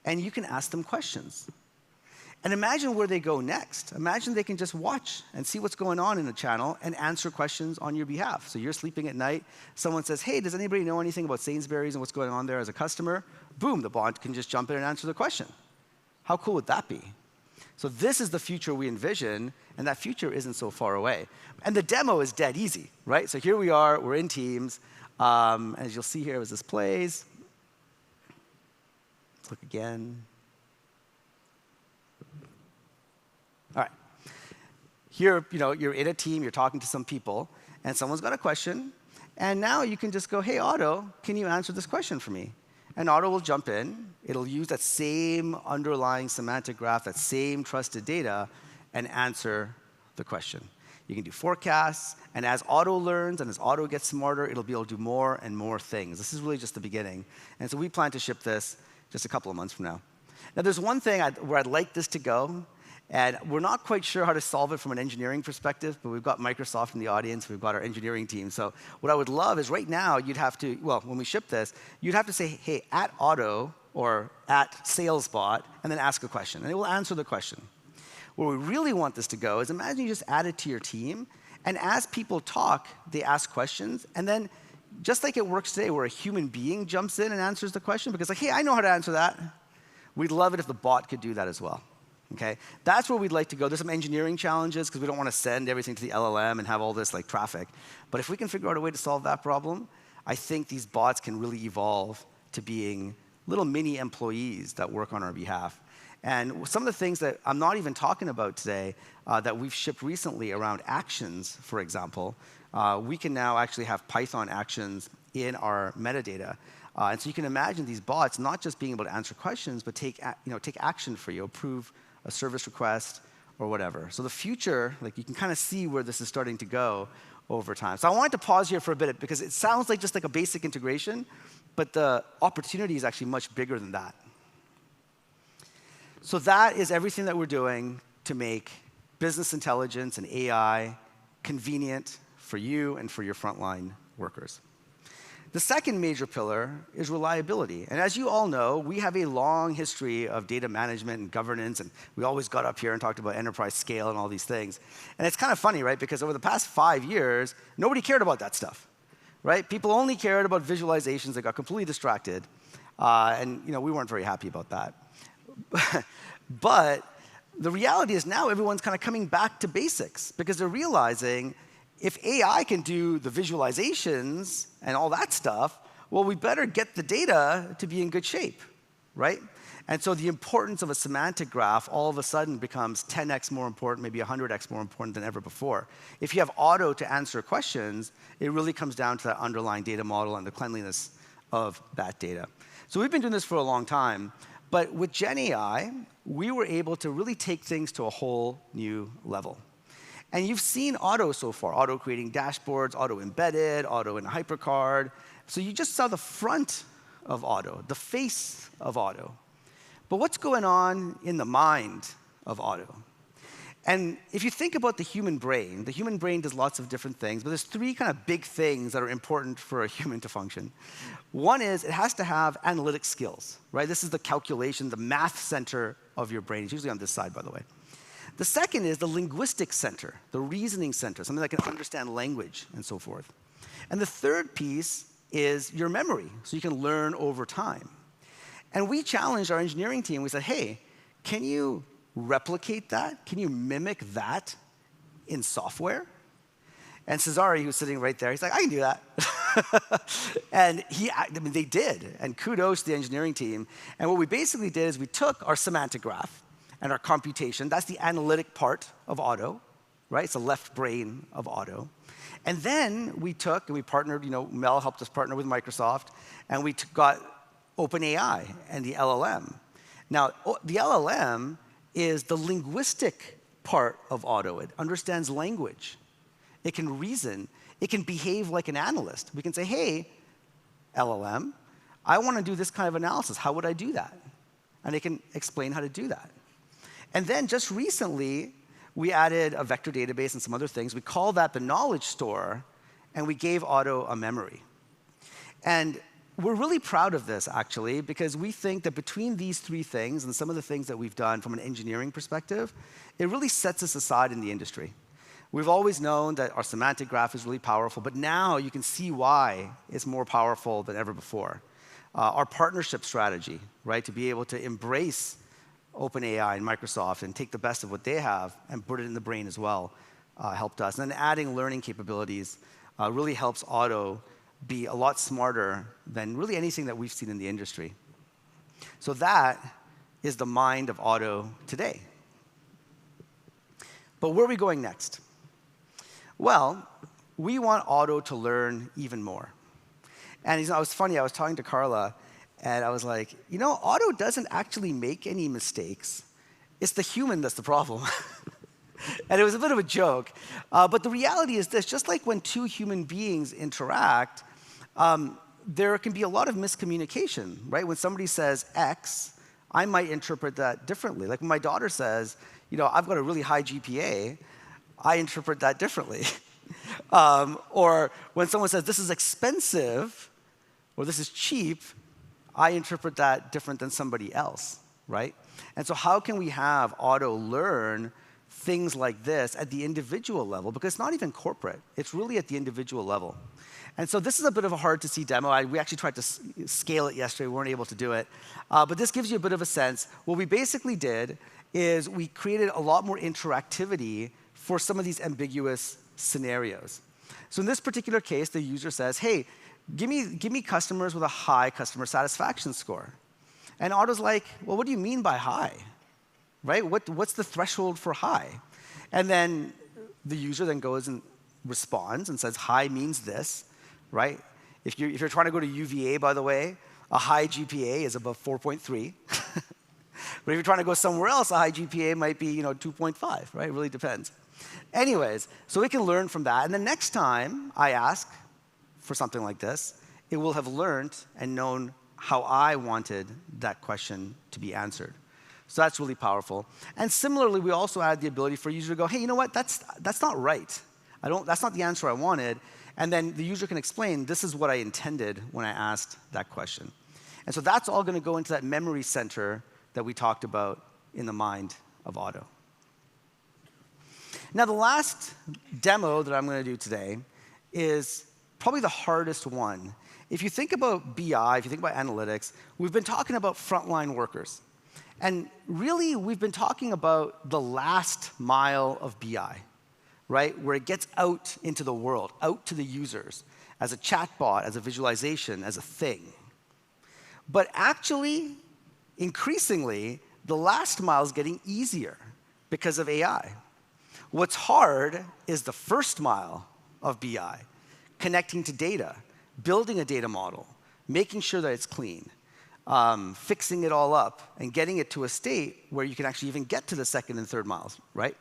And you can ask them questions. And imagine where they go next. Imagine they can just watch and see what's going on in the channel and answer questions on your behalf. So you're sleeping at night. Someone says, hey, does anybody know anything about Sainsbury's and what's going on there as a customer? Boom, the bot can just jump in and answer the question. How cool would that be? So this is the future we envision, and that future isn't so far away. And the demo is dead easy, right? So here we are, we're in Teams. As you'll see here as this plays. Let's look again. All right. Here, you're in a team, you're talking to some people, and someone's got a question. And now you can just go, hey, Otto, can you answer this question for me? And Otto will jump in. It'll use that same underlying semantic graph, that same trusted data, and answer the question. You can do forecasts, and as Otto learns and as Otto gets smarter, it'll be able to do more and more things. This is really just the beginning. And so we plan to ship this just a couple of months from now. Now, there's one thing where I'd like this to go, and we're not quite sure how to solve it from an engineering perspective, but we've got Microsoft in the audience, we've got our engineering team. So what I would love is right now, you'd have to, well, when we ship this, you'd have to say, hey, at Otto or at SalesBot, and then ask a question, and it will answer the question. Where we really want this to go is imagine you just add it to your team, and as people talk, they ask questions, and then just like it works today where a human being jumps in and answers the question, because like, hey, I know how to answer that. We'd love it if the bot could do that as well. Okay? That's where we'd like to go. There's some engineering challenges because we don't want to send everything to the LLM and have all this like traffic. But if we can figure out a way to solve that problem, I think these bots can really evolve to being little mini employees that work on our behalf. And some of the things that I'm not even talking about today that we've shipped recently around actions, for example, we can now actually have Python actions in our metadata. And so you can imagine these bots not just being able to answer questions, but take action for you, approve a service request or whatever. So the future, like you can kind of see where this is starting to go over time. So I wanted to pause here for a bit because it sounds like just like a basic integration, but the opportunity is actually much bigger than that. So that is everything that we're doing to make business intelligence and AI convenient for you and for your frontline workers. The second major pillar is reliability. And as you all know, we have a long history of data management and governance, and we always got up here and talked about enterprise scale and all these things. And it's kind of funny, right? Because over the past 5 years, nobody cared about that stuff, right? People only cared about visualizations that got completely distracted. And we weren't very happy about that. But the reality is now everyone's kind of coming back to basics because they're realizing if AI can do the visualizations and all that stuff, well, we better get the data to be in good shape, right? And so the importance of a semantic graph all of a sudden becomes 10x more important, maybe 100x more important than ever before. If you have auto to answer questions, it really comes down to that underlying data model and the cleanliness of that data. So we've been doing this for a long time, but with Gen AI, we were able to really take things to a whole new level. And you've seen auto so far, auto creating dashboards, auto embedded, auto in a hypercard. So you just saw the front of auto, the face of auto. But what's going on in the mind of auto? And if you think about the human brain does lots of different things, but there's 3 kind of big things that are important for a human to function. One is it has to have analytic skills, right? This is the calculation, the math center of your brain. It's usually on this side, by the way. The second is the linguistic center, the reasoning center, something that can understand language and so forth. And the third piece is your memory, so you can learn over time. And we challenged our engineering team. We said, hey, can you replicate that? Can you mimic that in software? And Cesare, who's sitting right there, he's like, I can do that. And they did. And kudos to the engineering team. And what we basically did is we took our semantic graph and our computation. That's the analytic part of auto, right? It's the left brain of auto. And then we took and we partnered, Mel helped us partner with Microsoft, and we got OpenAI and the LLM. Now, the LLM is the linguistic part of auto. It understands language. It can reason. It can behave like an analyst. We can say, hey, LLM, I want to do this kind of analysis. How would I do that? And it can explain how to do that. And then just recently, we added a vector database and some other things. We call that the knowledge store, and we gave auto a memory. And we're really proud of this, actually, because we think that between these 3 things and some of the things that we've done from an engineering perspective, it really sets us aside in the industry. We've always known that our semantic graph is really powerful, but now you can see why it's more powerful than ever before. Our partnership strategy, right, to be able to embrace OpenAI and Microsoft and take the best of what they have and put it in the brain as well, helped us. And then adding learning capabilities really helps auto be a lot smarter than really anything that we've seen in the industry. So that is the mind of auto today. But where are we going next? Well, we want auto to learn even more. And it was funny, I was talking to Carla, and I was like, auto doesn't actually make any mistakes. It's the human that's the problem. And it was a bit of a joke. But the reality is this, just like when 2 human beings interact, there can be a lot of miscommunication, right? When somebody says X, I might interpret that differently. Like when my daughter says, I've got a really high GPA, I interpret that differently. Or when someone says, this is expensive, or this is cheap, I interpret that different than somebody else, right? And so how can we have auto learn things like this at the individual level? Because it's not even corporate. It's really at the individual level. And so this is a bit of a hard-to-see demo. We actually tried to scale it yesterday. We weren't able to do it. But this gives you a bit of a sense. What we basically did is we created a lot more interactivity for some of these ambiguous scenarios. So in this particular case, the user says, hey, give me customers with a high customer satisfaction score. And Auto's like, well, what do you mean by high? right? What's the threshold for high? And then the user then goes and responds and says, high means this, right? If you're trying to go to UVA, by the way, a high GPA is above 4.3. But if you're trying to go somewhere else, a high GPA might be 2.5, right? It really depends. Anyways, so we can learn from that. And the next time I ask for something like this, it will have learned and known how I wanted that question to be answered. So that's really powerful. And similarly, we also add the ability for a user to go, hey, you know what? That's not right. That's not the answer I wanted. And then the user can explain, this is what I intended when I asked that question. And so that's all going to go into that memory center that we talked about in the mind of Otto. Now, the last demo that I'm going to do today is probably the hardest one. If you think about BI, if you think about analytics, we've been talking about frontline workers. And really, we've been talking about the last mile of BI, right? Where it gets out into the world, out to the users, as a chatbot, as a visualization, as a thing. But actually, increasingly, the last mile is getting easier because of AI. What's hard is the first mile of BI, connecting to data, building a data model, making sure that it's clean, fixing it all up, and getting it to a state where you can actually even get to the second and third miles, right?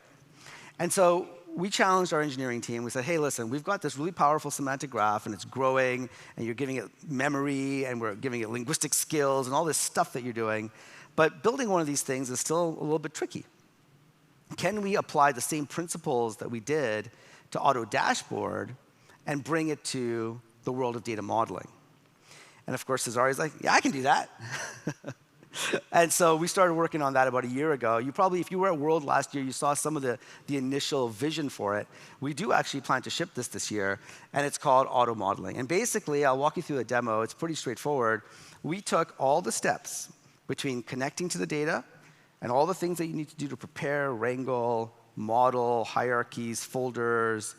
And so we challenged our engineering team. We said, hey, listen, we've got this really powerful semantic graph, and it's growing, and you're giving it memory, and we're giving it linguistic skills, and all this stuff that you're doing. But building one of these things is still a little bit tricky. Can we apply the same principles that we did to Auto Dashboard and bring it to the world of data modeling? And of course, Cesari's like, yeah, I can do that. And so we started working on that about a year ago. You probably, if you were at World last year, you saw some of the initial vision for it. We do actually plan to ship this year, and it's called auto modeling. And basically, I'll walk you through a demo. It's pretty straightforward. We took all the steps between connecting to the data and all the things that you need to do to prepare, wrangle, model, hierarchies, folders,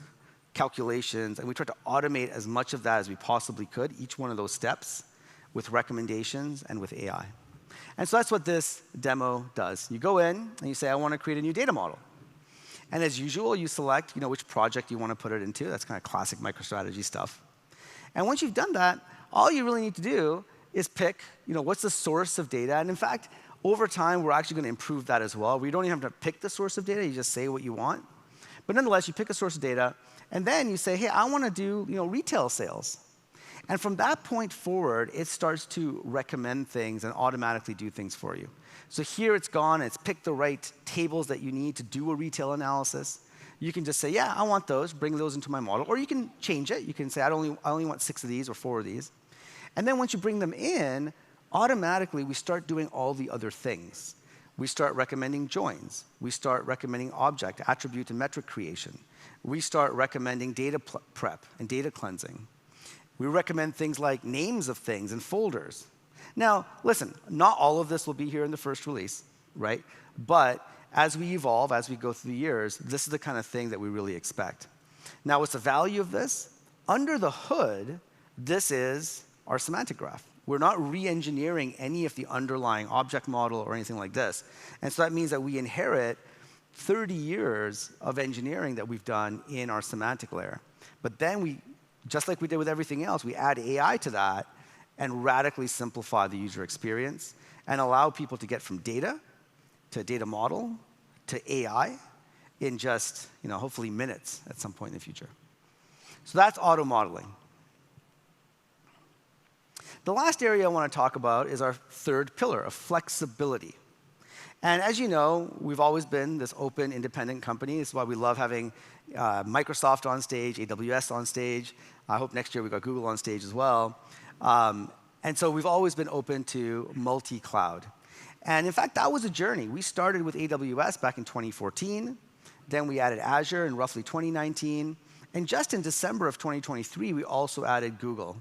calculations, and we tried to automate as much of that as we possibly could, each one of those steps, with recommendations and with AI. And so that's what this demo does. You go in and you say, I want to create a new data model. And as usual, you select which project you want to put it into. That's kind of classic MicroStrategy stuff. And once you've done that, all you really need to do is pick what's the source of data. And in fact, over time, we're actually going to improve that as well. We don't even have to pick the source of data. You just say what you want. But nonetheless, you pick a source of data, and then you say, hey, I want to do retail sales. And from that point forward, it starts to recommend things and automatically do things for you. So here it's gone. It's picked the right tables that you need to do a retail analysis. You can just say, yeah, I want those. Bring those into my model. Or you can change it. You can say, I only want 6 of these or 4 of these. And then once you bring them in, automatically, we start doing all the other things. We start recommending joins. We start recommending object, attribute, and metric creation. We start recommending data prep and data cleansing. We recommend things like names of things and folders. Now, listen, not all of this will be here in the first release, right? But as we evolve, as we go through the years, this is the kind of thing that we really expect. Now, what's the value of this? Under the hood, this is our semantic graph. We're not re-engineering any of the underlying object model or anything like this. And so that means that we inherit 30 years of engineering that we've done in our semantic layer. But then we, just like we did with everything else, we add AI to that and radically simplify the user experience and allow people to get from data to data model to AI in just, hopefully minutes at some point in the future. So that's auto modeling. The last area I want to talk about is our third pillar of flexibility. And as you know, we've always been this open, independent company. This is why we love having Microsoft on stage, AWS on stage. I hope next year we've got Google on stage as well. And so we've always been open to multi-cloud. And in fact, that was a journey. We started with AWS back in 2014. Then we added Azure in roughly 2019. And just in December of 2023, we also added Google.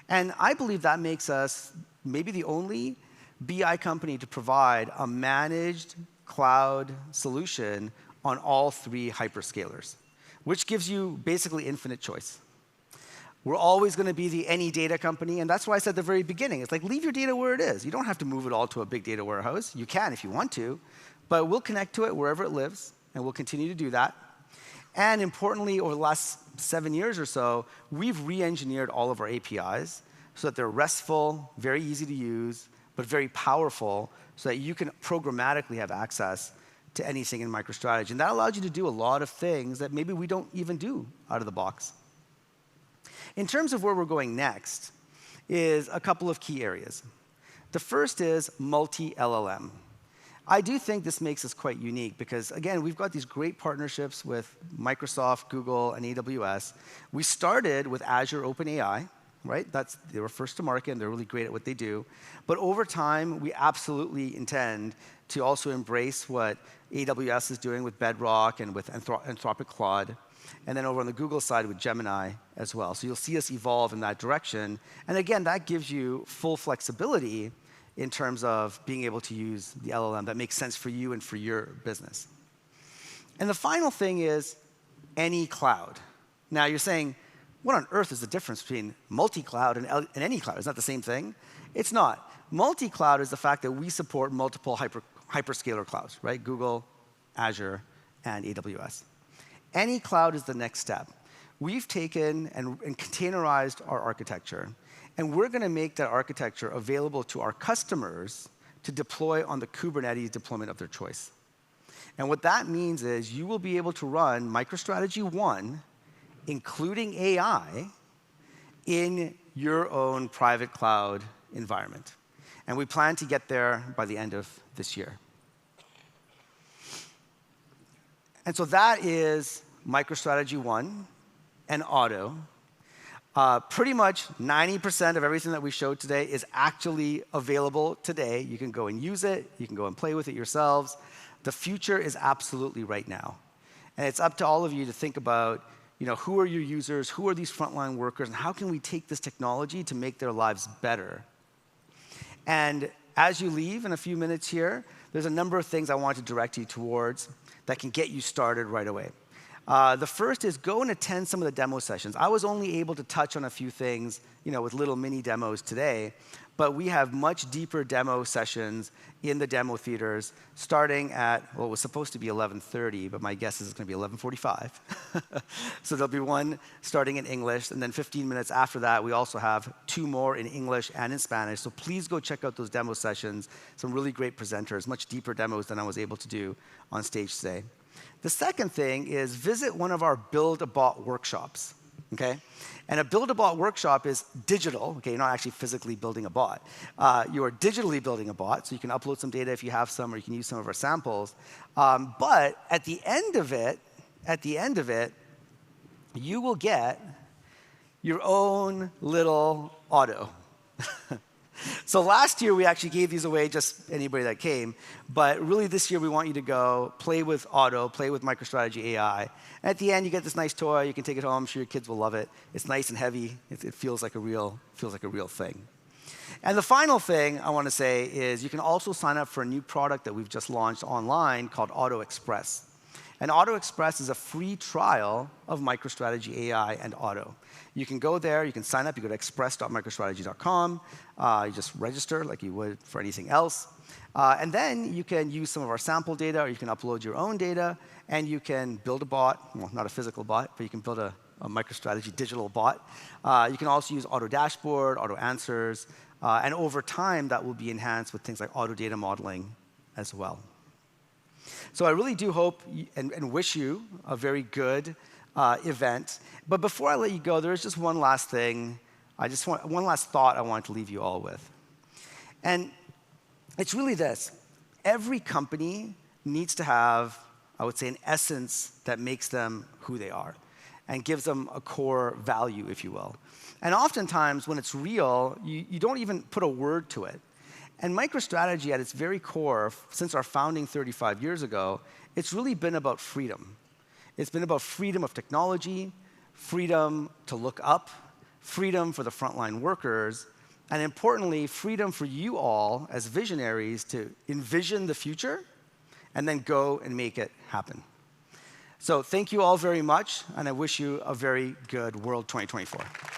And I believe that makes us maybe the only BI company to provide a managed cloud solution on all 3 hyperscalers, which gives you basically infinite choice. We're always going to be the any data company, and that's why I said at the very beginning, it's like leave your data where it is. You don't have to move it all to a big data warehouse. You can if you want to, but we'll connect to it wherever it lives, and we'll continue to do that. And importantly, over the last 7 years or so, we've re-engineered all of our APIs so that they're RESTful, very easy to use, but very powerful, so that you can programmatically have access to anything in MicroStrategy. And that allows you to do a lot of things that maybe we don't even do out of the box. In terms of where we're going next is a couple of key areas. The first is multi-LLM. I do think this makes us quite unique because, again, we've got these great partnerships with Microsoft, Google, and AWS. We started with Azure OpenAI, right? They were first to market, and they're really great at what they do. But over time, we absolutely intend to also embrace what AWS is doing with Bedrock and with Anthropic Claude, and then over on the Google side with Gemini as well. So you'll see us evolve in that direction. And again, that gives you full flexibility in terms of being able to use the LLM that makes sense for you and for your business. And the final thing is any cloud. Now you're saying, what on earth is the difference between multi-cloud and any cloud? Is that the same thing? It's not. Multi-cloud is the fact that we support multiple hyperscaler clouds, right? Google, Azure, and AWS. Any cloud is the next step. We've taken and containerized our architecture, and we're going to make that architecture available to our customers to deploy on the Kubernetes deployment of their choice. And what that means is you will be able to run MicroStrategy 1, including AI, in your own private cloud environment. And we plan to get there by the end of this year. And so that is MicroStrategy 1 and Auto. Pretty much 90% of everything that we showed today is actually available today. You can go and use it. You can go and play with it yourselves. The future is absolutely right now. And it's up to all of you to think about, who are your users, who are these frontline workers, and how can we take this technology to make their lives better? And as you leave in a few minutes here, there's a number of things I want to direct you towards that can get you started right away. The first is go and attend some of the demo sessions. I was only able to touch on a few things, with little mini demos today, but we have much deeper demo sessions in the demo theaters starting at, well, it was supposed to be 11:30, but my guess is it's going to be 11:45. So there'll be one starting in English, and then 15 minutes after that, we also have 2 more in English and in Spanish. So please go check out those demo sessions. Some really great presenters, much deeper demos than I was able to do on stage today. The second thing is visit one of our Build-A-Bot workshops, okay? And a Build-A-Bot workshop is digital, okay? You're not actually physically building a bot. You are digitally building a bot, so you can upload some data if you have some, or you can use some of our samples. But at the end of it, you will get your own little auto. So last year, we actually gave these away, just anybody that came. But really, this year, we want you to go play with Auto, play with MicroStrategy AI. And at the end, you get this nice toy. You can take it home. I'm sure your kids will love it. It's nice and heavy. It feels like a real thing. And the final thing I want to say is you can also sign up for a new product that we've just launched online called Auto Express. And Auto Express is a free trial of MicroStrategy AI and Auto. You can go there, you can sign up, you go to express.microstrategy.com, you just register like you would for anything else. And then you can use some of our sample data, or you can upload your own data, and you can build a bot, well, not a physical bot, but you can build a MicroStrategy digital bot. You can also use Auto Dashboard, Auto Answers, and over time, that will be enhanced with things like Auto Data Modeling as well. So I really do hope and wish you a very good event. But before I let you go, there is just one last thing. One last thought I want to leave you all with. And it's really this. Every company needs to have, I would say, an essence that makes them who they are and gives them a core value, if you will. And oftentimes, when it's real, you don't even put a word to it. And MicroStrategy, at its very core, since our founding 35 years ago, it's really been about freedom. It's been about freedom of technology, freedom to look up, freedom for the frontline workers, and importantly, freedom for you all as visionaries to envision the future and then go and make it happen. So thank you all very much, and I wish you a very good World 2024.